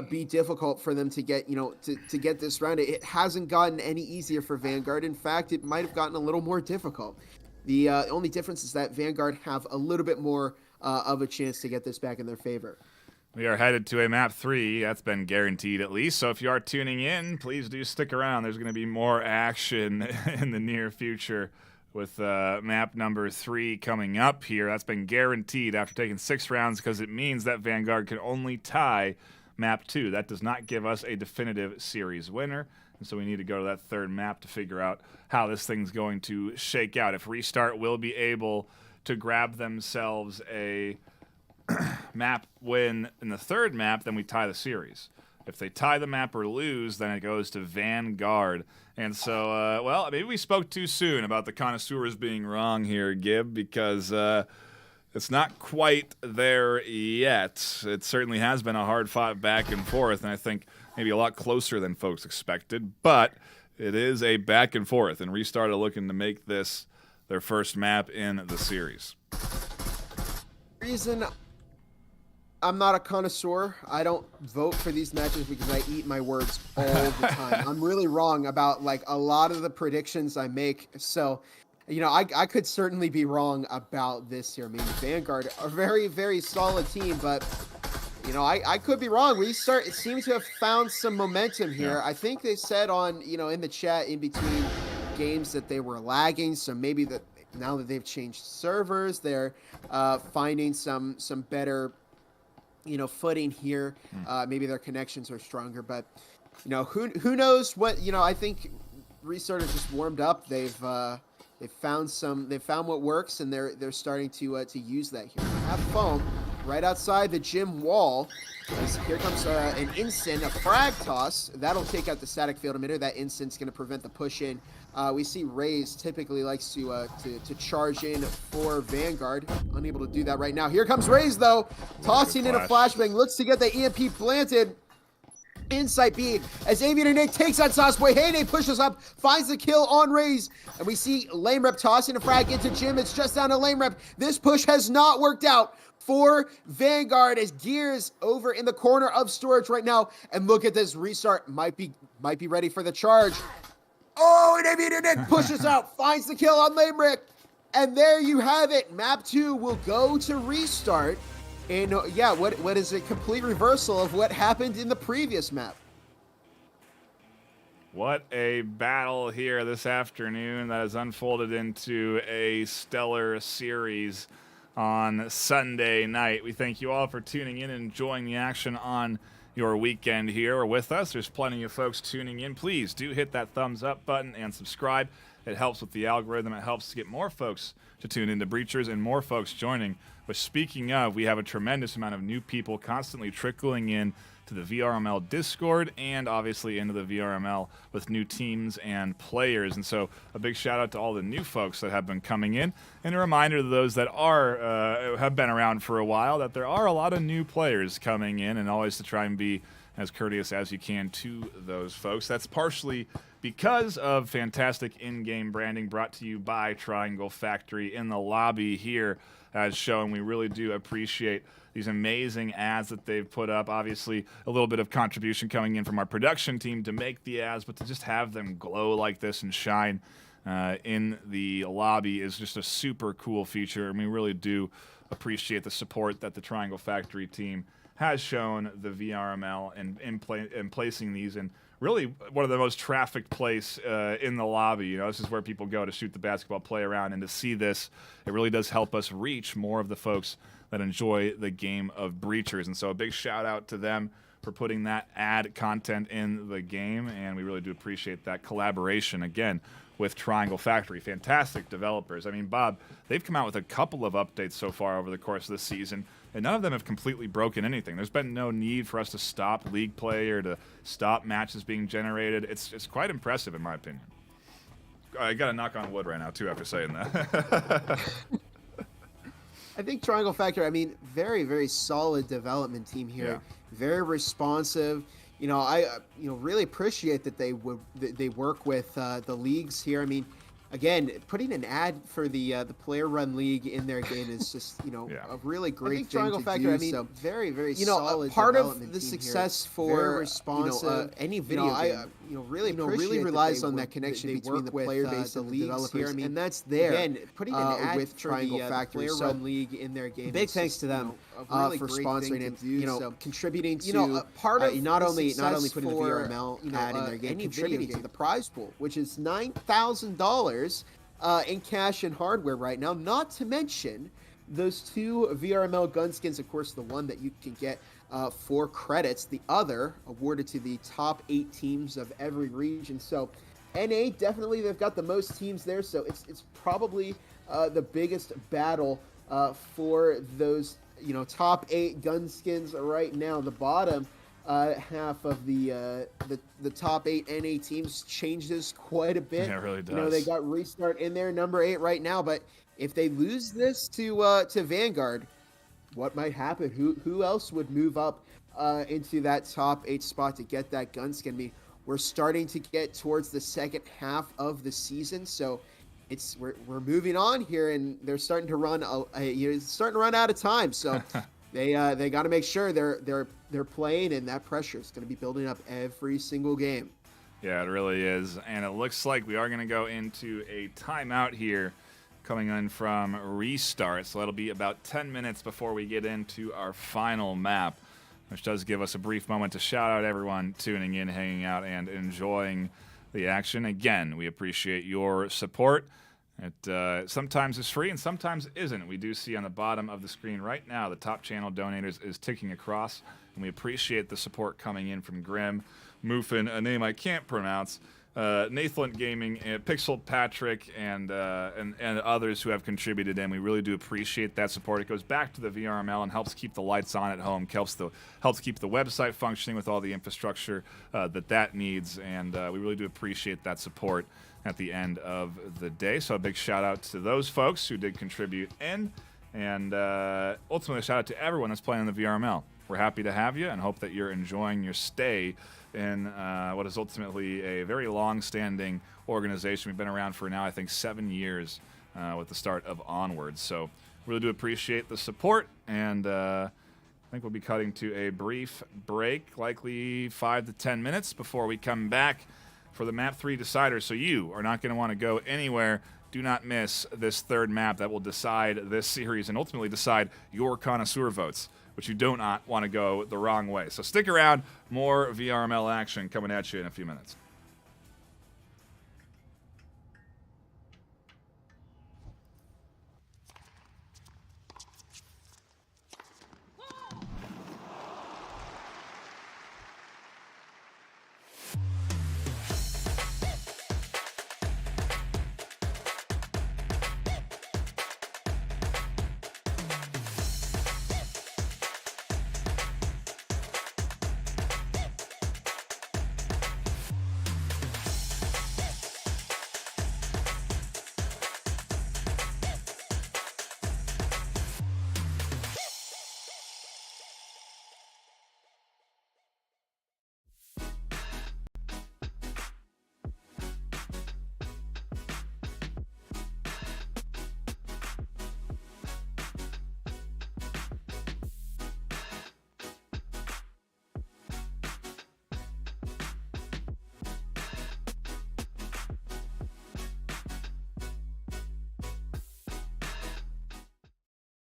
be difficult for them to get, to get this round. It hasn't gotten any easier for Vanguard. In fact, it might have gotten a little more difficult. The only difference is that Vanguard have a little bit more of a chance to get this back in their favor. We are headed to a map 3. That's been guaranteed at least. So if you are tuning in, please do stick around. There's going to be more action in the near future with map number 3 coming up here. That's been guaranteed after taking 6 rounds because it means that Vanguard can only tie map 2. That does not give us a definitive series winner. And so we need to go to that 3rd map to figure out how this thing's going to shake out. If RE.START will be able to grab themselves a map win in the 3rd map, then we tie the series. If they tie the map or lose, then it goes to Vanguard. And so, maybe we spoke too soon about the connoisseurs being wrong here, Gib, because it's not quite there yet. It certainly has been a hard-fought back and forth, and I think maybe a lot closer than folks expected, but it is a back and forth, and RE.START are looking to make this their first map in the series. Reason I'm not a connoisseur, I don't vote for these matches because I eat my words all the time. I'm really wrong about a lot of the predictions I make, so I could certainly be wrong about this here. I mean, Vanguard, a very, very solid team, but I could be wrong. RE.START seems to have found some momentum here. Yeah. I think they said on, in the chat in between games that they were lagging. So maybe that now that they've changed servers, they're finding some better, footing here. Maybe their connections are stronger, but who knows what, I think RE.START has just warmed up. They've found what works, and they're starting to use that here. Have foam right outside the gym wall. Here comes an instant, a frag toss. That'll take out the static field emitter. That instant's going to prevent the push in. We see RE.START typically likes to charge in for Vanguard. Unable to do that right now. Here comes RE.START though, tossing in a flashbang. Looks to get the EMP planted. Inside B as Aviator Nick takes out Sauceboy. Heyday pushes up, finds the kill on RE.START. And we see Lame Rep tossing a frag into Jim. It's just down to Lame Rep. This push has not worked out for Vanguard as Gears over in the corner of storage right now. And look at this, RE.START might be ready for the charge. Oh, and Aviator Nick pushes out, finds the kill on Lame Rep. And there you have it. Map 2 will go to RE.START. And yeah, what is a complete reversal of what happened in the previous map. What a battle here this afternoon that has unfolded into a stellar series on Sunday night. We thank you all for tuning in and enjoying the action on your weekend here with us. There's plenty of folks tuning in. Please do hit that thumbs up button and subscribe. It helps with the algorithm. It helps to get more folks to tune into Breachers and more folks joining. But speaking of, we have a tremendous amount of new people constantly trickling in to the VRML Discord and obviously into the VRML with new teams and players. And so a big shout out to all the new folks that have been coming in, and a reminder to those that have been around for a while that there are a lot of new players coming in, and always to try and be as courteous as you can to those folks. That's partially because of fantastic in-game branding brought to you by Triangle Factory in the lobby here, as shown. We really do appreciate these amazing ads that they've put up. Obviously, a little bit of contribution coming in from our production team to make the ads, but to just have them glow like this and shine in the lobby is just a super cool feature, and we really do appreciate the support that the Triangle Factory team has shown the VRML in placing these in really one of the most trafficked place in the lobby. You know, this is where people go to shoot the basketball, play around, and to see this, it really does help us reach more of the folks that enjoy the game of Breachers. And so a big shout out to them for putting that ad content in the game, and we really do appreciate that collaboration again with Triangle Factory. Fantastic developers. I mean, Bob, they've come out with a couple of updates so far over the course of this season, and none of them have completely broken anything. There's been no need for us to stop league play or to stop matches being generated. It's quite impressive in my opinion. I got to knock on wood right now too after saying that. I think Triangle Factory, I mean, very, very solid development team here. Yeah. Very responsive. You know, I really appreciate that they work with the leagues here. I mean, again, putting an ad for the player run league in their game is just, a really great thing Triangle to Factory, do. I mean, So very, very solid part development of the team success here. for Very responsive. any video game, really relies on that that connection they between work the player with, base the and the leagues developers, here. I mean, and that's there. Again, putting an ad with for Triangle the Factory. player So run league in their game. big is thanks just, to them a really for great sponsoring thing and to do. contributing to part of not the only success putting the for, VRML ad in their game, any contributing video to game. the prize pool, which is $9,000 in cash and hardware right now. Not to mention those 2 VRML gun skins. Of course, the one that you can get 4 credits, the other awarded to the top 8 teams of every region. So NA, definitely they've got the most teams there, so it's probably the biggest battle for those top 8 gun skins right now. The bottom half of the top 8 NA teams changes quite a bit. Yeah, it really does. They got RE.START in there, number 8 right now, but if they lose this to Vanguard, what might happen? Who else would move up into that top 8 spot to get that gun skin? I mean, we're starting to get towards the second half of the season, so we're moving on here, and they're starting to run out of time. So they got to make sure they're playing, and that pressure is going to be building up every single game. Yeah, it really is. And it looks like we are going to go into a timeout here coming in from RE.START. So that'll be about 10 minutes before we get into our final map, which does give us a brief moment to shout out everyone tuning in, hanging out, and enjoying the action. Again, we appreciate your support. It sometimes is free and sometimes isn't. We do see on the bottom of the screen right now the top channel donators is ticking across, and we appreciate the support coming in from Grim, Moofin, a name I can't pronounce, Nathan Gaming, Pixel Patrick, and others who have contributed in. We really do appreciate that support. It goes back to the VRML and helps keep the lights on at home, helps keep the website functioning with all the infrastructure that needs, and we really do appreciate that support at the end of the day. So a big shout out to those folks who did contribute in, and ultimately a shout out to everyone that's playing in the VRML. We're happy to have you and hope that you're enjoying your stay in what is ultimately a very long-standing organization. We've been around for now, I think, 7 years with the start of Onwards. So really do appreciate the support, and I think we'll be cutting to a brief break, likely 5 to 10 minutes before we come back for the Map 3 Decider. So you are not going to want to go anywhere. Do not miss this third map that will decide this series and ultimately decide your connoisseur votes, which you do not want to go the wrong way. So stick around. More VRML action coming at you in a few minutes.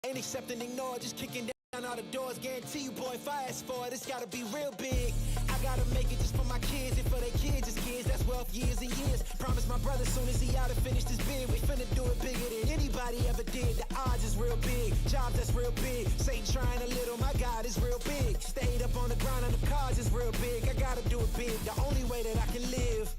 Ain't accept and ignore, just kicking down all the doors. Guarantee you, boy, if I ask for it, it's gotta be real big. I gotta make it just for my kids and for their kids' kids. That's wealth years and years. Promise my brother soon as he out and finished his bid, we finna do it bigger than anybody ever did. The odds is real big, jobs that's real big. Satan trying a little, my God is real big. Stayed up on the ground on the cars is real big. I gotta do it big, the only way that I can live.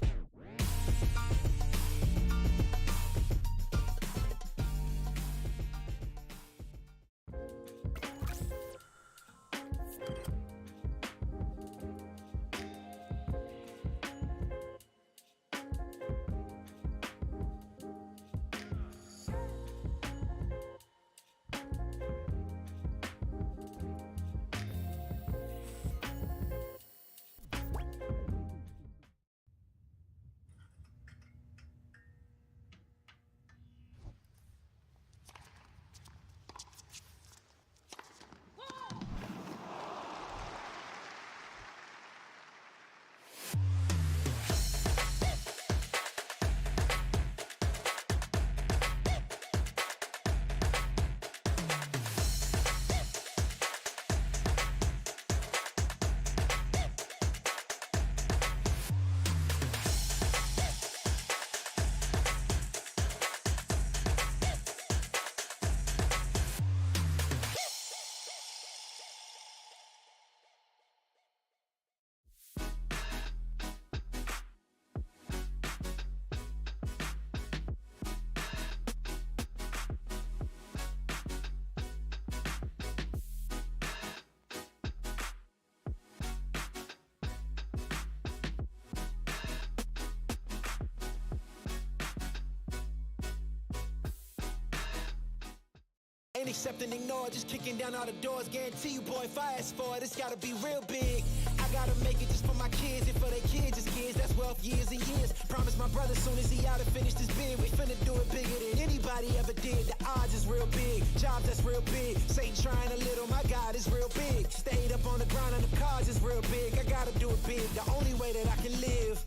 Ain't accept and ignore, just kicking down all the doors. Guarantee you, boy, if I ask for it, it's gotta be real big. I gotta make it just for my kids and for their kids' kids. That's wealth years and years. Promise my brother soon as he out and finished his bid, we finna do it bigger than anybody ever did. The odds is real big, jobs that's real big. Satan trying a little, my God is real big. Stayed up on the ground on the cars is real big. I gotta do it big, the only way that I can live.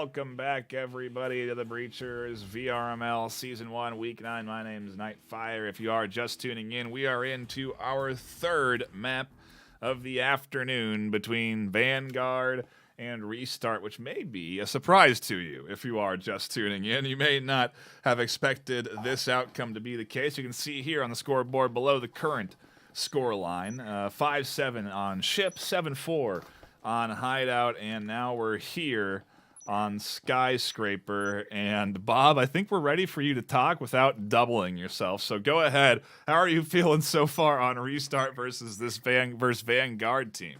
welcome back, everybody, to the Breachers VRML Season 1, Week 9. My name is Nightfire. If you are just tuning in, we are into our third map of the afternoon between Vanguard and Restart, which may be a surprise to you if you are just tuning in. You may not have expected this outcome to be the case. You can see here on the scoreboard below the current score line, 5-7 on Ship, 7-4 on Hideout, and now we're here on Skyscraper. And Bob, I think we're ready for you to talk without doubling yourself. So go ahead. How are you feeling so far on Restart versus this Vanguard team?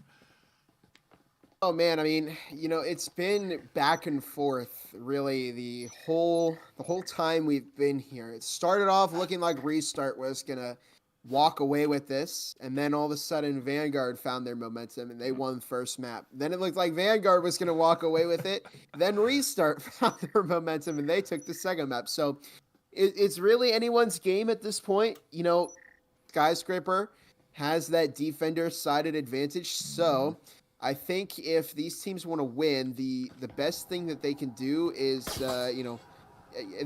Oh man, I mean, you know, it's been back and forth really the whole time we've been here. It started off looking like Restart was gonna walk away with this, and then all of a sudden Vanguard found their momentum and they won first map. Then it looked like Vanguard was going to walk away with it. Then Restart found their momentum and they took the second map. So it's really anyone's game at this point. You know, Skyscraper has that defender-sided advantage. So I think if these teams want to win, the best thing that they can do is, the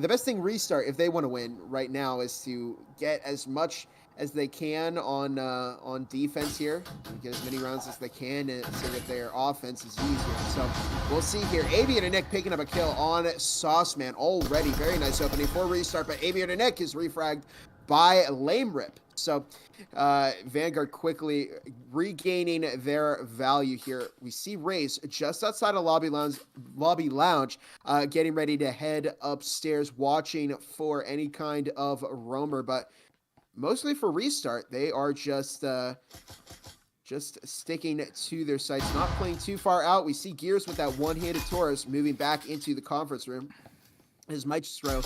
best thing Restart, if they want to win right now, is to get as much as they can on defense here, get as many rounds as they can so that their offense is easier. So we'll see here. Aviator Nick picking up a kill on Sauceman already. Very nice opening for Restart, but Aviator Nick is refragged by Lame Rip. So Vanguard quickly regaining their value here. We see Raze just outside of Lobby Lounge getting ready to head upstairs, watching for any kind of roamer, but mostly for Restart, they are just sticking to their sights, not playing too far out. We see Gears with that one-handed Taurus moving back into the conference room. His Maestro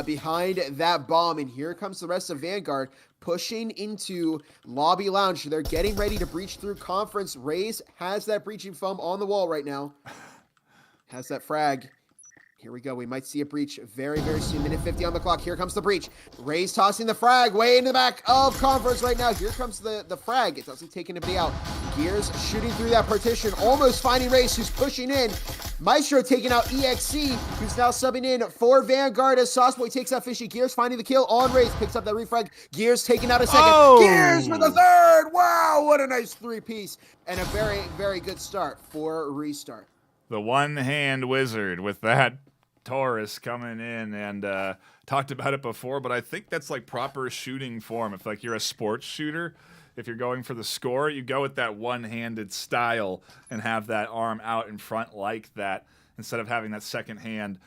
behind that bomb, and here comes the rest of Vanguard pushing into Lobby Lounge. They're getting ready to breach through conference. Raze has that breaching foam on the wall right now. Has that frag. Here we go. We might see a breach very, very soon. Minute 50 on the clock. Here comes the breach. Raze tossing the frag way in the back of conference right now. Here comes the frag. It doesn't take anybody out. Gears shooting through that partition, almost finding Raze, who's pushing in. Maestro taking out EXC, who's now subbing in for Vanguard as Sauceboy takes out Fishy. Gears finding the kill on Raze, picks up that refrag. Gears taking out a second. Oh! Gears for the third. Wow, what a nice three-piece. And a very, very good start for Restart. The one-hand wizard with that Taurus coming in, and talked about it before, but I think that's like proper shooting form. If like you're a sports shooter, if you're going for the score, you go with that one-handed style and have that arm out in front like that instead of having that second hand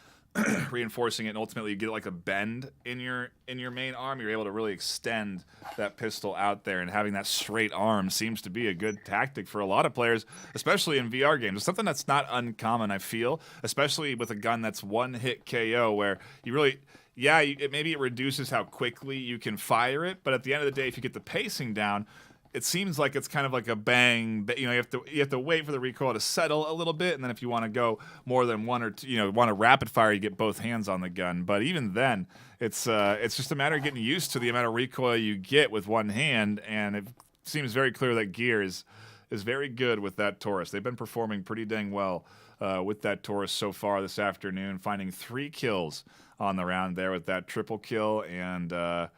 reinforcing it, and ultimately you get like a bend in your main arm. You're able to really extend that pistol out there, and having that straight arm seems to be a good tactic for a lot of players, especially in VR games. It's something that's not uncommon, I feel, especially with a gun that's one-hit KO, where you really, maybe it reduces how quickly you can fire it, but at the end of the day, if you get the pacing down, it seems like it's kind of like a bang. You know, you have to wait for the recoil to settle a little bit, and then if you want to go more than one or two, you know, want to rapid fire, you get both hands on the gun. But even then, it's just a matter of getting used to the amount of recoil you get with one hand, and it seems very clear that Gears is very good with that Taurus. They've been performing pretty dang well with that Taurus so far this afternoon, finding 3 kills on the round there with that triple kill, and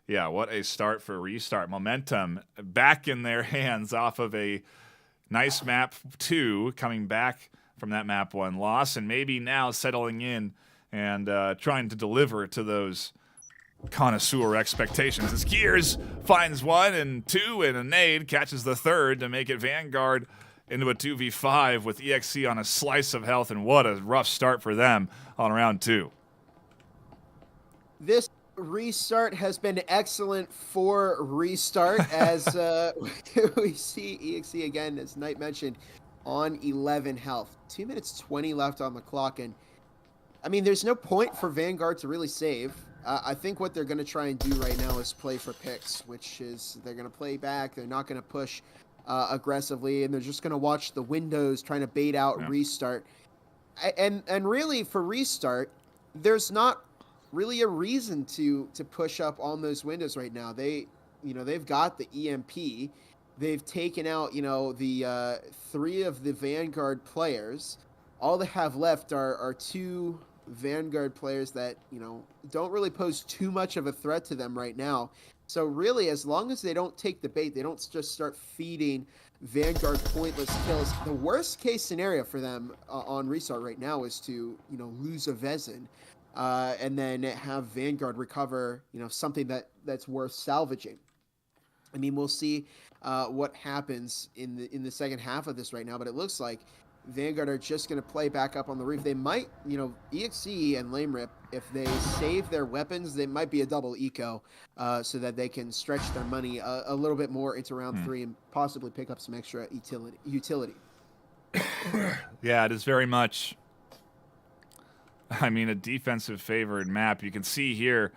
yeah, what a start for Restart. Momentum back in their hands off of a nice map 2, coming back from that map 1 loss, and maybe now settling in and trying to deliver to those connoisseur expectations. As Gears finds 1 and 2 and a nade, catches the third to make it Vanguard into a 2v5 with EXC on a slice of health, and what a rough start for them on round 2. This Restart has been excellent for Restart as we see EXE again, as Knight mentioned, on 11 health. 2 minutes 20 left on the clock, and I mean, there's no point for Vanguard to really save. I think what they're going to try and do right now is play for picks, which is they're going to play back. They're not going to push aggressively, and they're just going to watch the windows, trying to bait out Restart. And really, for Restart, there's not really a reason to push up on those windows right now. They've got the EMP. They've taken out, the 3 of the Vanguard players. all they have left are two Vanguard players that, don't really pose too much of a threat to them right now. So really, as long as they don't take the bait, they don't just start feeding Vanguard pointless kills. The worst case scenario for them on Restart right now is to, lose a Vezin, and then have Vanguard recover, something that's worth salvaging. I mean, we'll see what happens in the second half of this right now, but it looks like Vanguard are just going to play back up on the roof. They might, EXE and Lame Rip, if they save their weapons, they might be a double eco, so that they can stretch their money a little bit more into round 3 and possibly pick up some extra utility. Yeah, it is very much, a defensive favored map. You can see here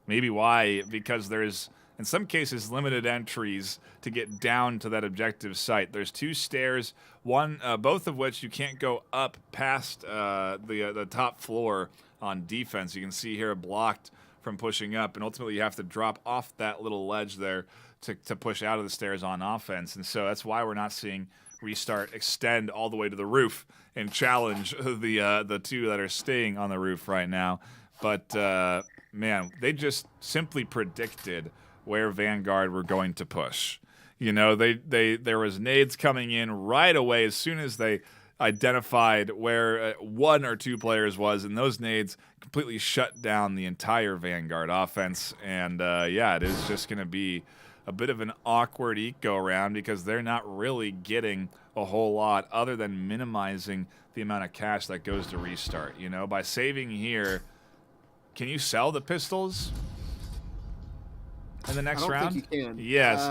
maybe why, because there's, in some cases, limited entries to get down to that objective site. There's 2 stairs, both of which you can't go up past the top floor on defense. You can see here blocked from pushing up, and ultimately you have to drop off that little ledge there to push out of the stairs on offense. And so that's why we're not seeing Restart extend all the way to the roof and challenge the 2 that are staying on the roof right now. But man, they just simply predicted where Vanguard were going to push. There was nades coming in right away as soon as they identified where 1 or 2 players was, and those nades completely shut down the entire Vanguard offense. And it is just going to be a bit of an awkward eco round because they're not really getting a whole lot other than minimizing the amount of cash that goes to Restart. By saving here, can you sell the pistols in the next round? I don't think you can. Yes.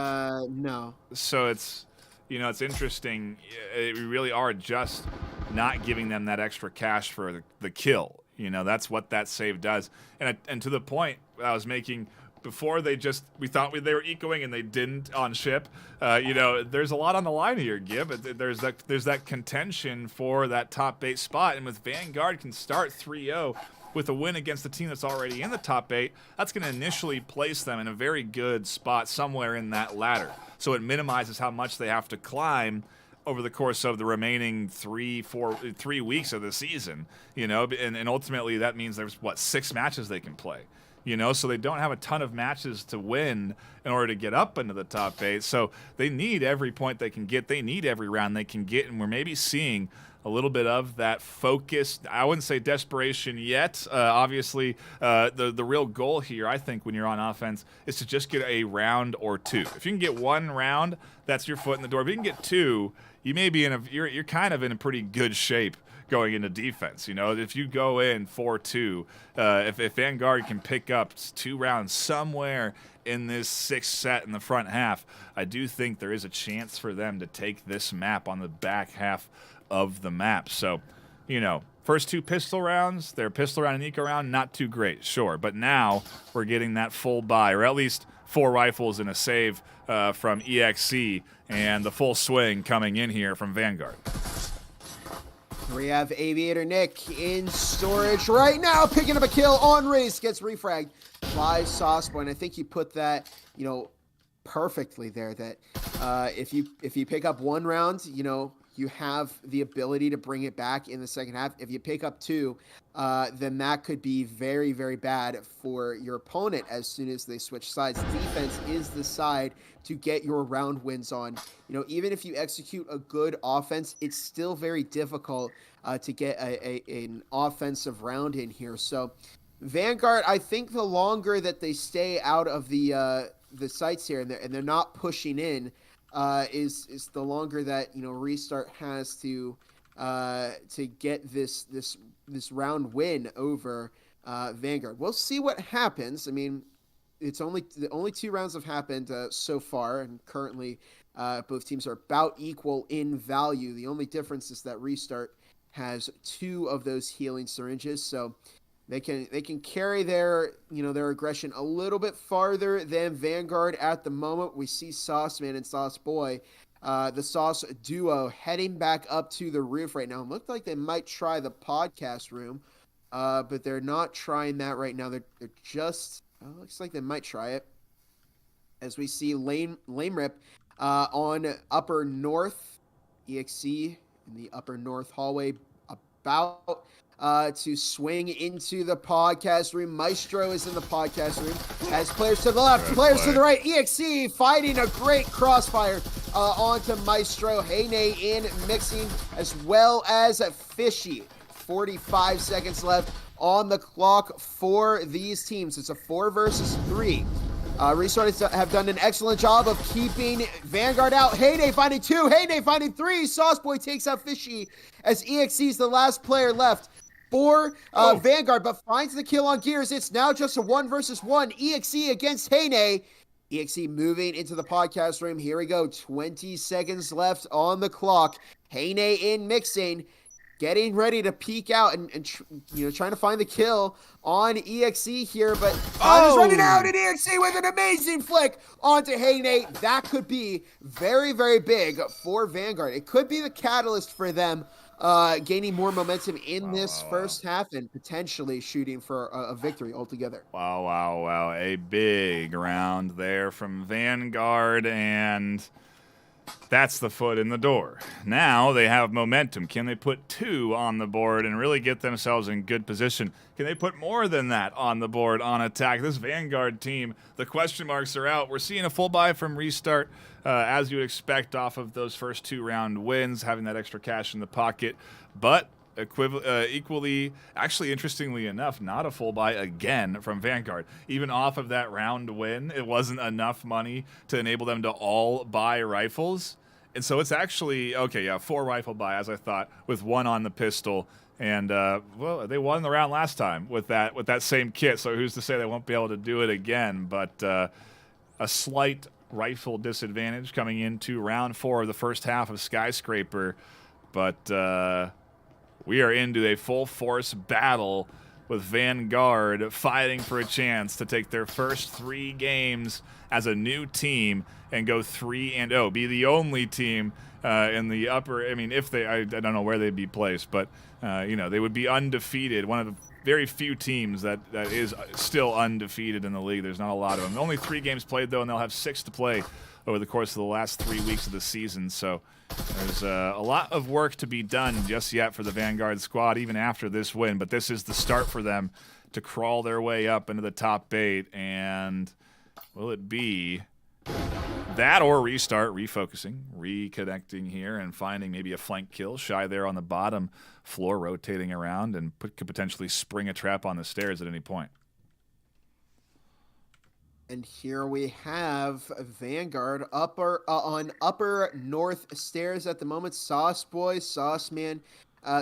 No. So it's interesting. We really are just not giving them that extra cash for the kill. That's what that save does. And to the point I was making before, we thought they were ecoing and they didn't on ship. There's a lot on the line here, Gib. There's that contention for that top 8 spot, and with Vanguard can start 3-0 with a win against the team that's already in the top 8, that's going to initially place them in a very good spot somewhere in that ladder. So it minimizes how much they have to climb over the course of the remaining 3 weeks of the season. And ultimately that means there's 6 matches they can play. So they don't have a ton of matches to win in order to get up into the top 8. So they need every point they can get. They need every round they can get, and we're maybe seeing a little bit of that focus. I wouldn't say desperation yet. Obviously, the real goal here, I think, when you're on offense, is to just get a round or 2. If you can get 1 round, that's your foot in the door. If you can get 2, you may be you're kind of in a pretty good shape going into defense. If you go in 4-2, if Vanguard can pick up 2 rounds somewhere in this 6th set in the front half, I do think there is a chance for them to take this map on the back half of the map. So, first 2 pistol rounds, their pistol round and eco round, not too great, sure. But now we're getting that full buy, or at least 4 rifles and a save from EXE, and the full swing coming in here from Vanguard. We have Aviator Nick in storage right now, picking up a kill on Race, gets refragged by Sauceboy. And I think you put that, perfectly there, that if you pick up 1 round, you have the ability to bring it back in the second half. If you pick up 2, then that could be very, very bad for your opponent as soon as they switch sides. Defense is the side to get your round wins on. Even if you execute a good offense, it's still very difficult to get an offensive round in here. So Vanguard, I think the longer that they stay out of the sites here and they're not pushing in, is the longer that Restart has to get this round win over Vanguard. We'll see what happens. I mean, the only 2 rounds have happened so far, and currently both teams are about equal in value. The only difference is that Restart has 2 of those healing syringes, so they can carry their aggression a little bit farther than Vanguard at the moment. We see Sauceman and Sauceboy, the Sauce duo, heading back up to the roof right now. It looked like they might try the podcast room, but they're not trying that right now. They're just looks like they might try it. As we see Lame Rip on upper north, EXE in the upper north hallway, about to swing into the podcast room. Maestro is in the podcast room. As players to the left, players to the right. EXE fighting a great crossfire onto Maestro. Heyne in mixing, as well as Fishy. 45 seconds left on the clock for these teams. It's a 4 versus 3. RE.START have done an excellent job of keeping Vanguard out. Heyday finding 2, Heyday finding 3. Sauceboy takes out Fishy as EXE's the last player left for Vanguard, but finds the kill on Gears. It's now just a 1 versus 1. EXE against Heyday. EXE moving into the podcast room. Here we go. 20 seconds left on the clock. Heyday in mixing, getting ready to peek out and trying to find the kill on EXE here, but time is running out, and EXE with an amazing flick onto Heyday. That could be very, very big for Vanguard. It could be the catalyst for them gaining more momentum in this first half and potentially shooting for a victory altogether. Wow. A big round there from Vanguard, and that's the foot in the door. Now they have momentum. Can they put 2 on the board and really get themselves in good position? Can they put more than that on the board on attack? This Vanguard team, the question marks are out. We're seeing a full buy from RE.START, as you would expect off of those first 2 round wins, having that extra cash in the pocket. But equally, actually, interestingly enough, not a full buy again from Vanguard. Even off of that round win, it wasn't enough money to enable them to all buy rifles. And so it's actually, 4 rifle buy, as I thought, with 1 on the pistol. And, they won the round last time with that same kit, so who's to say they won't be able to do it again. But a slight rifle disadvantage coming into round 4 of the first half of Skyscraper. But we are into a full-force battle with Vanguard fighting for a chance to take their first 3 games as a new team and go 3-0, be the only team in the upper. I mean, if I don't know where they'd be placed, but they would be undefeated. One of the very few teams that is still undefeated in the league. There's not a lot of them. Only 3 games played though, and they'll have 6 to play over the course of the last 3 weeks of the season. So there's a lot of work to be done just yet for the Vanguard squad, even after this win. But this is the start for them to crawl their way up into the top 8. And will it be that or RE.START refocusing, reconnecting here, and finding maybe a flank kill? Shy there on the bottom floor, rotating around, and could potentially spring a trap on the stairs at any point. And here we have Vanguard on upper north stairs at the moment. Sauceboy, Sauceman,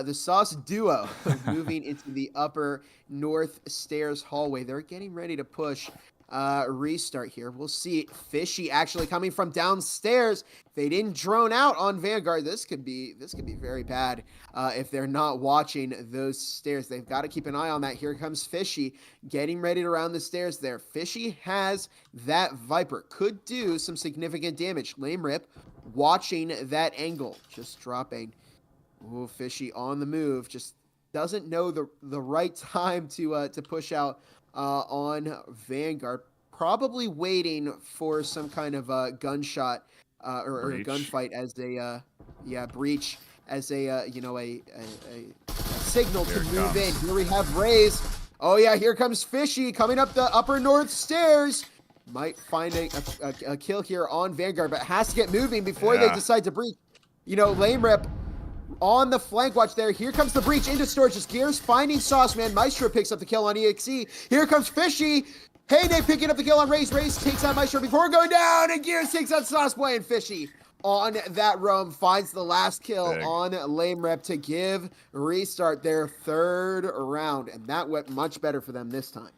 the Sauce duo moving into the upper north stairs hallway. They're getting ready to push RE.START here. We'll see Fishy actually coming from downstairs. They didn't drone out on Vanguard. This could be very bad if they're not watching those stairs. They've got to keep an eye on that. Here comes Fishy getting ready to round the stairs there. Fishy has that Viper. Could do some significant damage. Lame Rip watching that angle. Just dropping. Ooh, Fishy on the move. Just doesn't know the right time to push out on Vanguard. Probably waiting for some kind of gunshot or a gunfight as a breach as a signal to move in. Here we have Raze. Oh yeah, here comes Fishy coming up the upper north stairs. Might find a kill here on Vanguard, but has to get moving before they decide to breach. Lame Rip on the flank watch there. Here comes the breach into storage. As Gears finding Sauceman. Maestro picks up the kill on EXE. Here comes Fishy. Heyday picking up the kill on Raze. Raze takes out Maestro before going down, and Gears takes out Sauceboy, and Fishy on that roam finds the last kill on Lame Rep to give RE.START their 3rd round, and that went much better for them this time.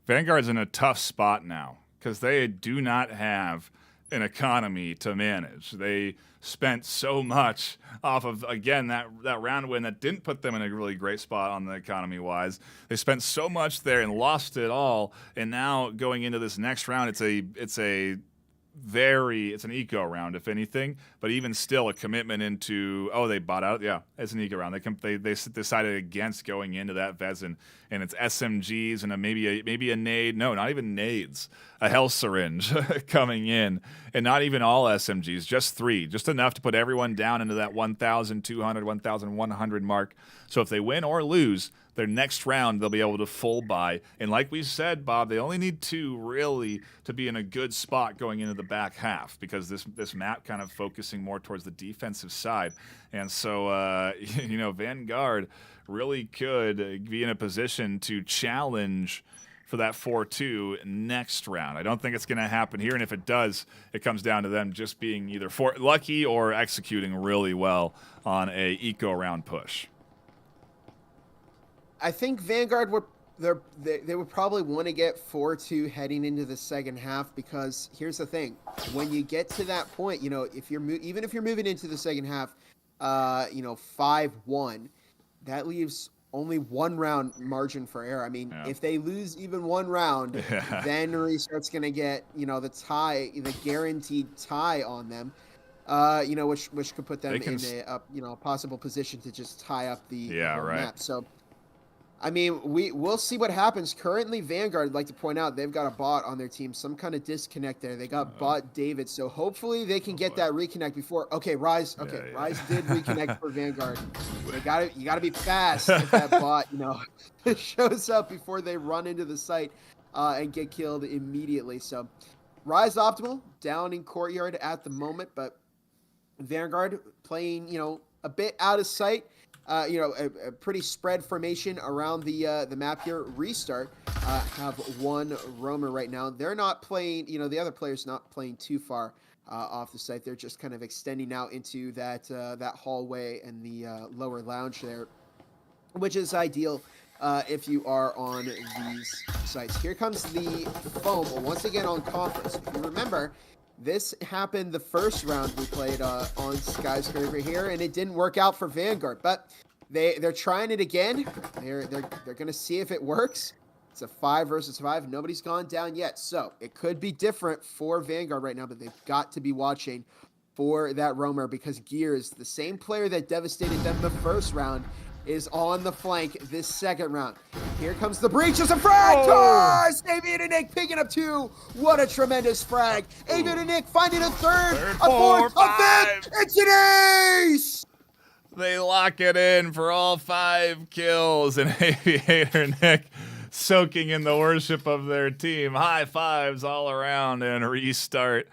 Vanguard's in a tough spot now because they do not have an economy to manage. They spent so much off of, again, that round win that didn't put them in a really great spot on the economy-wise. They spent so much there and lost it all, and now going into this next round, it's a it's an eco round, if anything, but even still a commitment into, they bought out. Yeah, it's an eco round. They decided against going into that Vezin, and it's SMGs and maybe a nade. No, not even nades. A hell syringe coming in, and not even all SMGs, just 3, just enough to put everyone down into that 1,200, 1,100 mark. So if they win or lose, their next round, they'll be able to full buy. And like we said, Bob, they only need 2 really to be in a good spot going into the back half, because this map kind of focusing more towards the defensive side. And so, Vanguard really could be in a position to challenge for that 4-2 next round. I don't think it's going to happen here. And if it does, it comes down to them just being either lucky or executing really well on a eco round push. I think Vanguard they would probably want to get 4-2 heading into the second half, because here's the thing: when you get to that point, if you're even if you're moving into the second half, 5-1, that leaves only 1 round margin for error. I mean, if they lose even 1 round, then RE.START's going to get the guaranteed tie on them. Which could put them in a possible position to just tie up the map. So, I mean, we'll see what happens. Currently, Vanguard, I'd like to point out, they've got a bot on their team, some kind of disconnect there. They got bot David, so hopefully they can get that reconnect before. Okay, Rise. Okay, Rise did reconnect for Vanguard. You gotta be fast if that bot, shows up before they run into the site and get killed immediately. So, Rise Optimal down in Courtyard at the moment, but Vanguard playing, a bit out of sight. A pretty spread formation around the map here. RE.START have 1 roamer right now. They're not playing, the other player's not playing too far off the site. They're just kind of extending out into that hallway and the lower lounge there, which is ideal if you are on these sites. Here comes the foam once again on conference. If you remember, this happened the first round we played on Skyscraper here, and it didn't work out for Vanguard. But they're trying it again. They're going to see if it works. It's a 5 versus 5. Nobody's gone down yet, so it could be different for Vanguard right now. But they've got to be watching for that roamer, because Gears, the same player that devastated them the first round, is on the flank this second round. Here comes the breach. It's a frag! Toss! Aviator Nick picking up 2. What a tremendous frag. Aviator Nick finding a third, a fourth, a fifth. It's an ace! They lock it in for all 5 kills, and Aviator Nick soaking in the worship of their team. High fives all around, and RE.START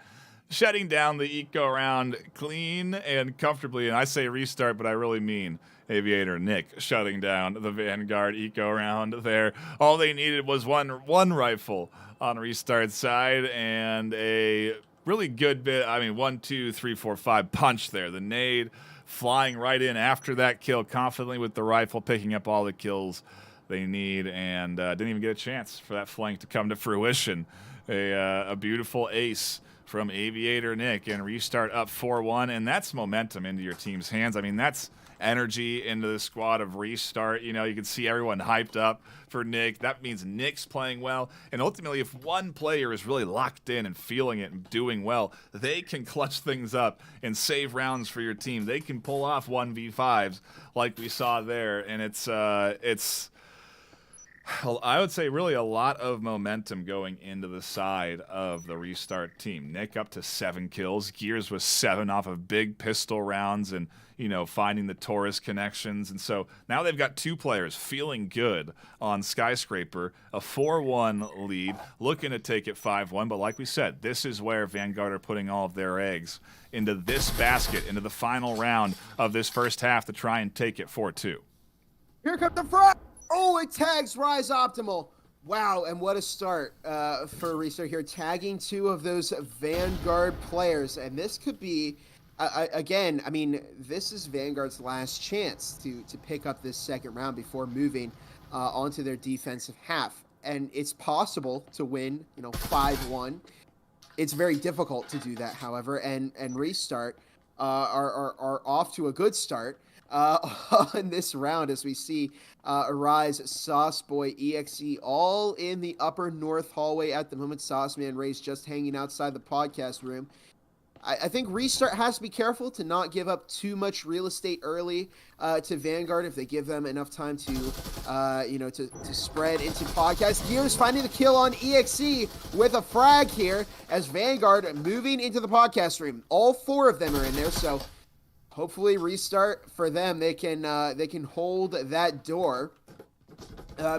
shutting down the eco round clean and comfortably. And I say RE.START, but I really mean Aviator Nick shutting down the Vanguard eco round there. All they needed was one rifle on RE.START's side and a really good bit. I mean, 1, 2, 3, 4, 5 punch there. The nade flying right in after that kill, confidently with the rifle, picking up all the kills they need, and didn't even get a chance for that flank to come to fruition. A beautiful ace from Aviator Nick, and RE.START up 4-1, and that's momentum into your team's hands. I mean, that's energy into the squad of RE.START. You can see everyone hyped up for Nick. That means Nick's playing well, and ultimately, if one player is really locked in and feeling it and doing well, they can clutch things up and save rounds for your team. They can pull off 1v5s like we saw there, and it's I would say really a lot of momentum going into the side of the RE.START team. Nick up to 7 kills. Gears was 7 off of big pistol rounds and, finding the Taurus connections. And so now they've got 2 players feeling good on Skyscraper, a 4-1 lead, looking to take it 5-1. But like we said, this is where Vanguard are putting all of their eggs into this basket, into the final round of this first half to try and take it 4-2. Here comes the front. Oh, it tags Rise Optimal. Wow, and what a start for RE.START here, tagging 2 of those Vanguard players. And this could be, again, I mean, this is Vanguard's last chance to pick up this second round before moving onto their defensive half. And it's possible to win, 5-1. It's very difficult to do that, however, and RE.START are off to a good start. on this round as we see Arise, Sauceboy, EXE all in the upper north hallway at the moment. Sauceman, Ray's just hanging outside the podcast room. I think Restart has to be careful to not give up too much real estate early to Vanguard if they give them enough time to, to spread into podcast. Gears finding the kill on EXE with a frag here as Vanguard moving into the podcast room. All 4 of them are in there, so hopefully Restart for them, they can hold that door.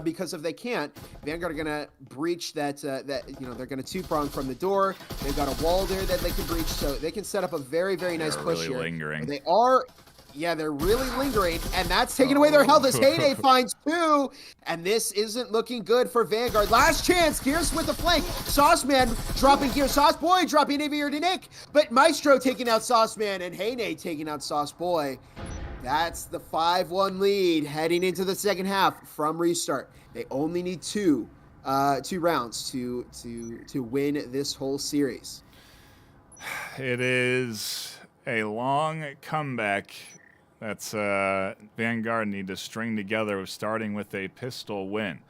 Because if they can't, Vanguard are gonna breach that. They're gonna 2-prong from the door. They've got a wall there that they can breach, so they can set up a very, very nice push really here. Lingering. They are, they're really lingering, and that's taking away their health as Heyday finds 2, and this isn't looking good for Vanguard. Last chance, Gears with the flank. Sauceman dropping Gears, Sauceboy dropping Aviator to Nick, but Maestro taking out Sauceman and Heyday taking out Sauceboy. That's the 5-1 lead heading into the second half from Restart. They only need two rounds to win this whole series. It is a long comeback that's Vanguard need to string together, starting with a pistol win.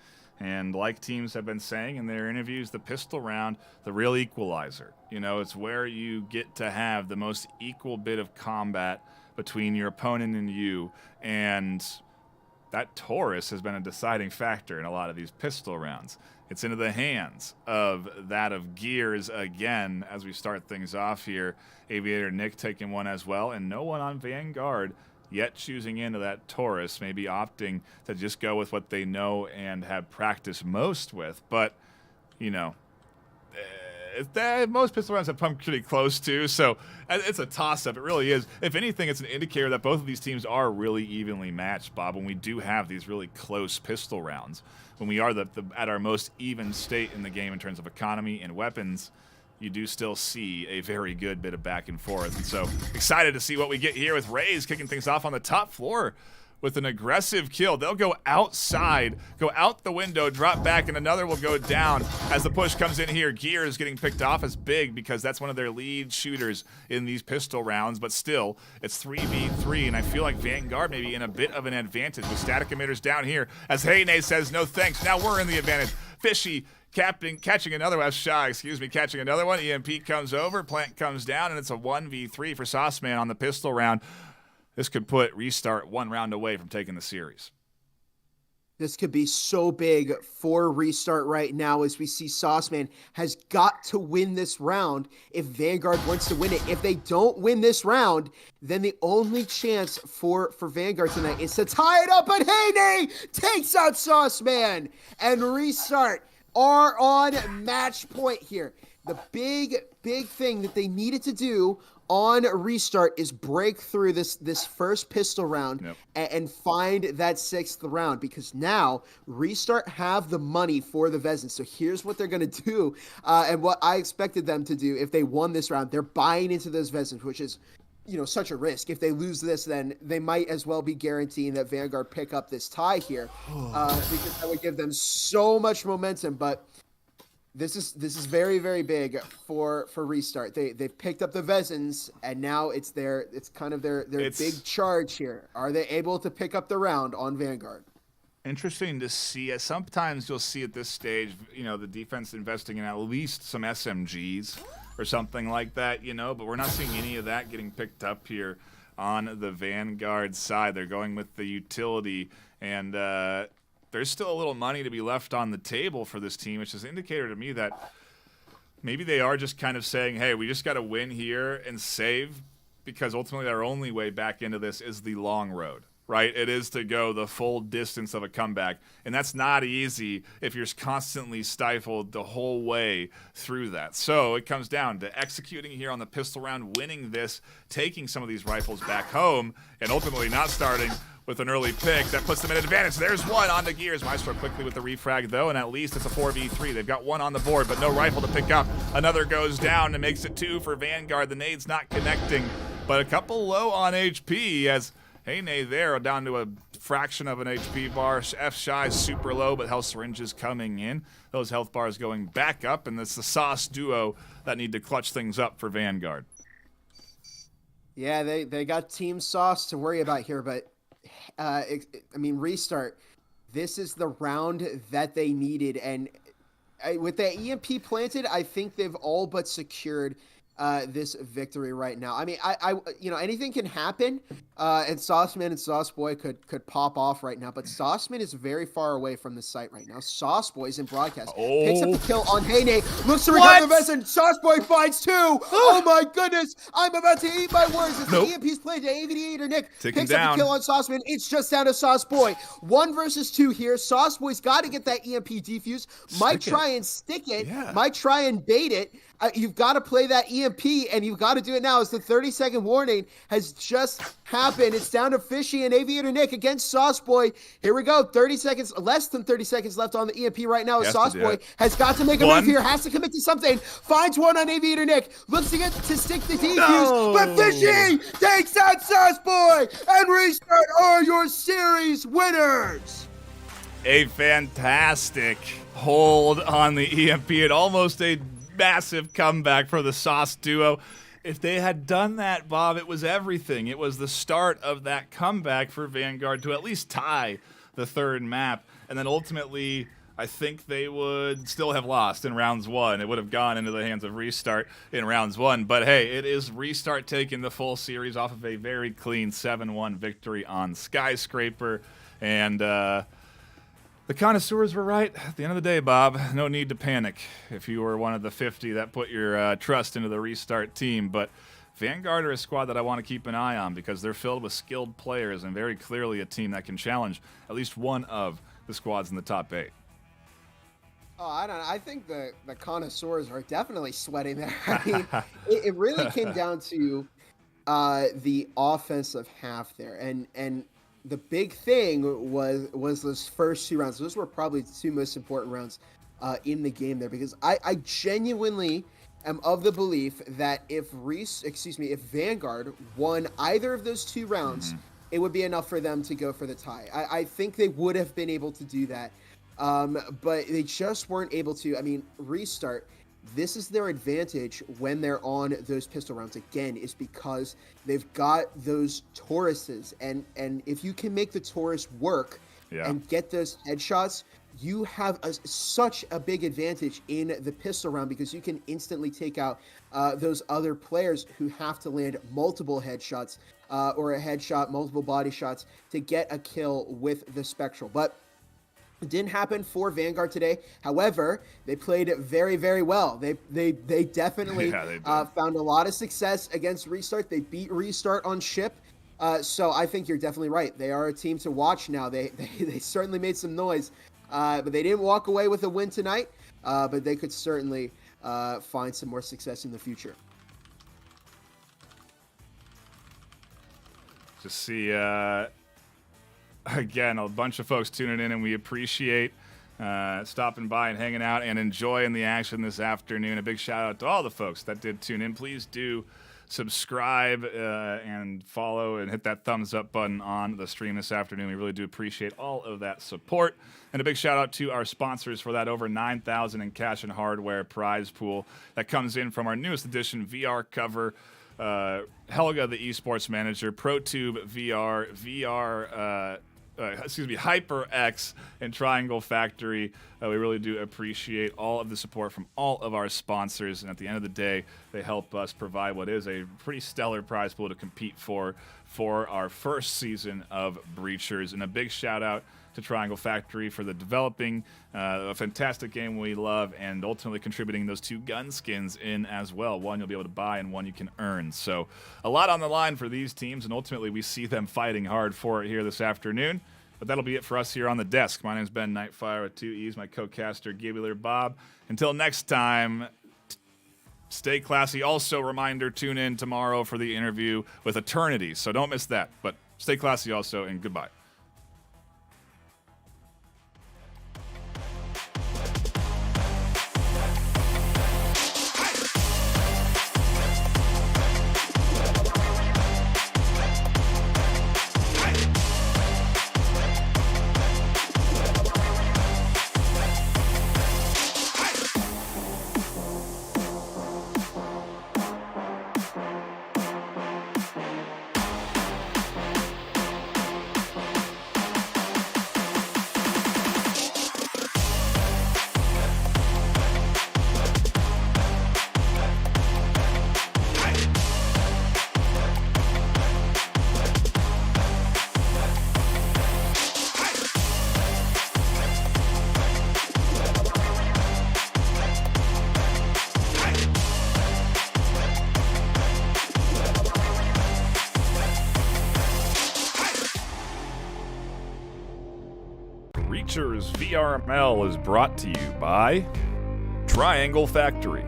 And like teams have been saying in their interviews, the pistol round, the real equalizer. It's where you get to have the most equal bit of combat between your opponent and you, and that Taurus has been a deciding factor in a lot of these pistol rounds. It's into the hands of Gears again as we start things off here. Aviator Nick taking one as well, and no one on Vanguard yet choosing into that Taurus, maybe opting to just go with what they know and have practiced most with. But, most pistol rounds have come pretty close to, so it's a toss-up. It really is. If anything, it's an indicator that both of these teams are really evenly matched, Bob, when we do have these really close pistol rounds. When we are at our most even state in the game in terms of economy and weapons, you do still see a very good bit of back and forth. And so excited to see what we get here with Rays kicking things off on the top floor with an aggressive kill. They'll go outside, go out the window, drop back, and another will go down as the push comes in here. Gears getting picked off as big because that's one of their lead shooters in these pistol rounds, but still, it's 3v3, and I feel like Vanguard may be in a bit of an advantage with static emitters down here as Heyday says no thanks. Now we're in the advantage. Fishy catching another catching another one. EMP comes over, plant comes down, and it's a 1v3 for Sauceman on the pistol round. This could put Restart one round away from taking the series. This could be so big for Restart right now as we see Sauceman has got to win this round if Vanguard wants to win it. If they don't win this round, then the only chance for Vanguard tonight is to tie it up, but Heyday takes out Sauceman, and Restart are on match point here. The big thing that they needed to do on Restart is break through this first pistol round and find that 6th round, because now Restart have the money for the Vezin. So here's what they're going to do, and what I expected them to do if they won this round. They're buying into those Vezins, which is such a risk. If they lose this, then they might as well be guaranteeing that Vanguard pick up this tie here, because that would give them so much momentum. But this is very, very big for Restart. They've picked up the Vezins, and now it's kind of their big charge here. Are they able to pick up the round on Vanguard? Interesting to see. Sometimes you'll see at this stage, the defense investing in at least some SMGs or something like that, but we're not seeing any of that getting picked up here on the Vanguard side. They're going with the utility, and there's still a little money to be left on the table for this team, which is an indicator to me that maybe they are just kind of saying, hey, we just got to win here and save, because ultimately our only way back into this is the long road, right? It is to go the full distance of a comeback, and that's not easy if you're constantly stifled the whole way through that. So it comes down to executing here on the pistol round, winning this, taking some of these rifles back home, and ultimately not starting with an early pick. That puts them at advantage. There's one on the Gears. Maestro quickly with the refrag, though, and at least it's a 4v3. They've got one on the board, but no rifle to pick up. Another goes down and makes it 2 for Vanguard. The nade's not connecting, but a couple low on HP as Heyday there down to a fraction of an HP bar. F-Shy super low, but health syringes coming in. Those health bars going back up, and it's the Sauce duo that need to clutch things up for Vanguard. Yeah, they got Team Sauce to worry about here, but Restart. This is the round that they needed, and with that EMP planted, I think they've all but secured this victory right now. I mean, anything can happen, and Sauceman and Sauceboy could pop off right now, but Sauceman is very far away from the site right now. Sauceboy's in broadcast. Picks up the kill on Heyne, looks to recover the vest, and Sauceboy finds 2. Oh my goodness, I'm about to eat my words. It's the EMP's played to Aviator Nick. Picks up the kill on Sauceman. It's just down to Sauceboy. 1 versus 2 here. Sauceboy's got to get that EMP defuse. Might try and stick it. Yeah. Might try and bait it. You've got to play that EMP, and you've got to do it now as the 30-second warning has just happened. It's down to Fishy and Aviator Nick against Sauceboy. Here we go. 30 seconds, less than 30 seconds left on the EMP right now. Sauceboy has got to make a move here, has to commit to something. Finds 1 on Aviator Nick. Looks to get to stick the defuse, but Fishy takes out Sauceboy, and Restart are your series winners. A fantastic hold on the EMP. It almost a massive comeback for the Sauce duo. If they had done that, Bob, it was everything. It was the start of that comeback for Vanguard to at least tie the 3rd map. And then ultimately, I think they would still have lost in rounds 1. It would have gone into the hands of Restart in rounds 1. But hey, it is Restart taking the full series off of a very clean 7-1 victory on Skyscraper. And the connoisseurs were right. At the end of the day, Bob, no need to panic if you were one of the 50 that put your trust into the Restart team. But Vanguard are a squad that I want to keep an eye on because they're filled with skilled players and very clearly a team that can challenge at least one of the squads in the top 8. Oh, I don't know. I think the connoisseurs are definitely sweating there. I mean, it really came down to the offensive half there. And the big thing was those first 2 rounds. Those were probably the 2 most important rounds in the game there, because I genuinely am of the belief that if Vanguard won either of those 2 rounds, it would be enough for them to go for the tie. I think they would have been able to do that, but they just weren't able to. I mean, Restart, this is their advantage when they're on those pistol rounds, again, is because they've got those Tauruses. And if you can make the Taurus work and get those headshots, you have such a big advantage in the pistol round, because you can instantly take out those other players who have to land multiple headshots or a headshot, multiple body shots to get a kill with the Spectral. But it didn't happen for Vanguard today. However, they played very, very well. They definitely found a lot of success against Restart. They beat Restart on ship. So I think you're definitely right. They are a team to watch now. They certainly made some noise, but they didn't walk away with a win tonight. But they could certainly find some more success in the future. Just see again, a bunch of folks tuning in, and we appreciate stopping by and hanging out and enjoying the action this afternoon. A big shout out to all the folks that did tune in. Please do subscribe and follow and hit that thumbs up button on the stream this afternoon. We really do appreciate all of that support. And a big shout out to our sponsors for that over 9,000 in cash and hardware prize pool that comes in from our newest edition VR cover. Helga, the esports manager, ProTube VR, HyperX, and Triangle Factory. We really do appreciate all of the support from all of our sponsors, and at the end of the day, they help us provide what is a pretty stellar prize pool to compete for our first season of Breachers. And a big shout out to Triangle Factory for the developing a fantastic game we love, and ultimately contributing those 2 gun skins in as well. One you'll be able to buy and one you can earn. So a lot on the line for these teams, and ultimately we see them fighting hard for it here this afternoon. But that'll be it for us here on the desk. My name's Ben Nightfire with 2 E's, my co-caster Gabular Bob. Until next time, stay classy. Also, reminder, tune in tomorrow for the interview with Eternity, so don't miss that. But stay classy also, and goodbye. Adventures VRML is brought to you by Triangle Factory,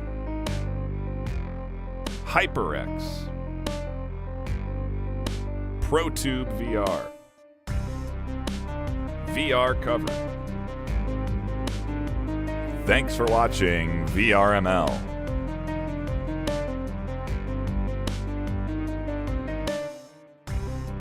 HyperX, ProTube VR, VR Cover. Thanks for watching VRML.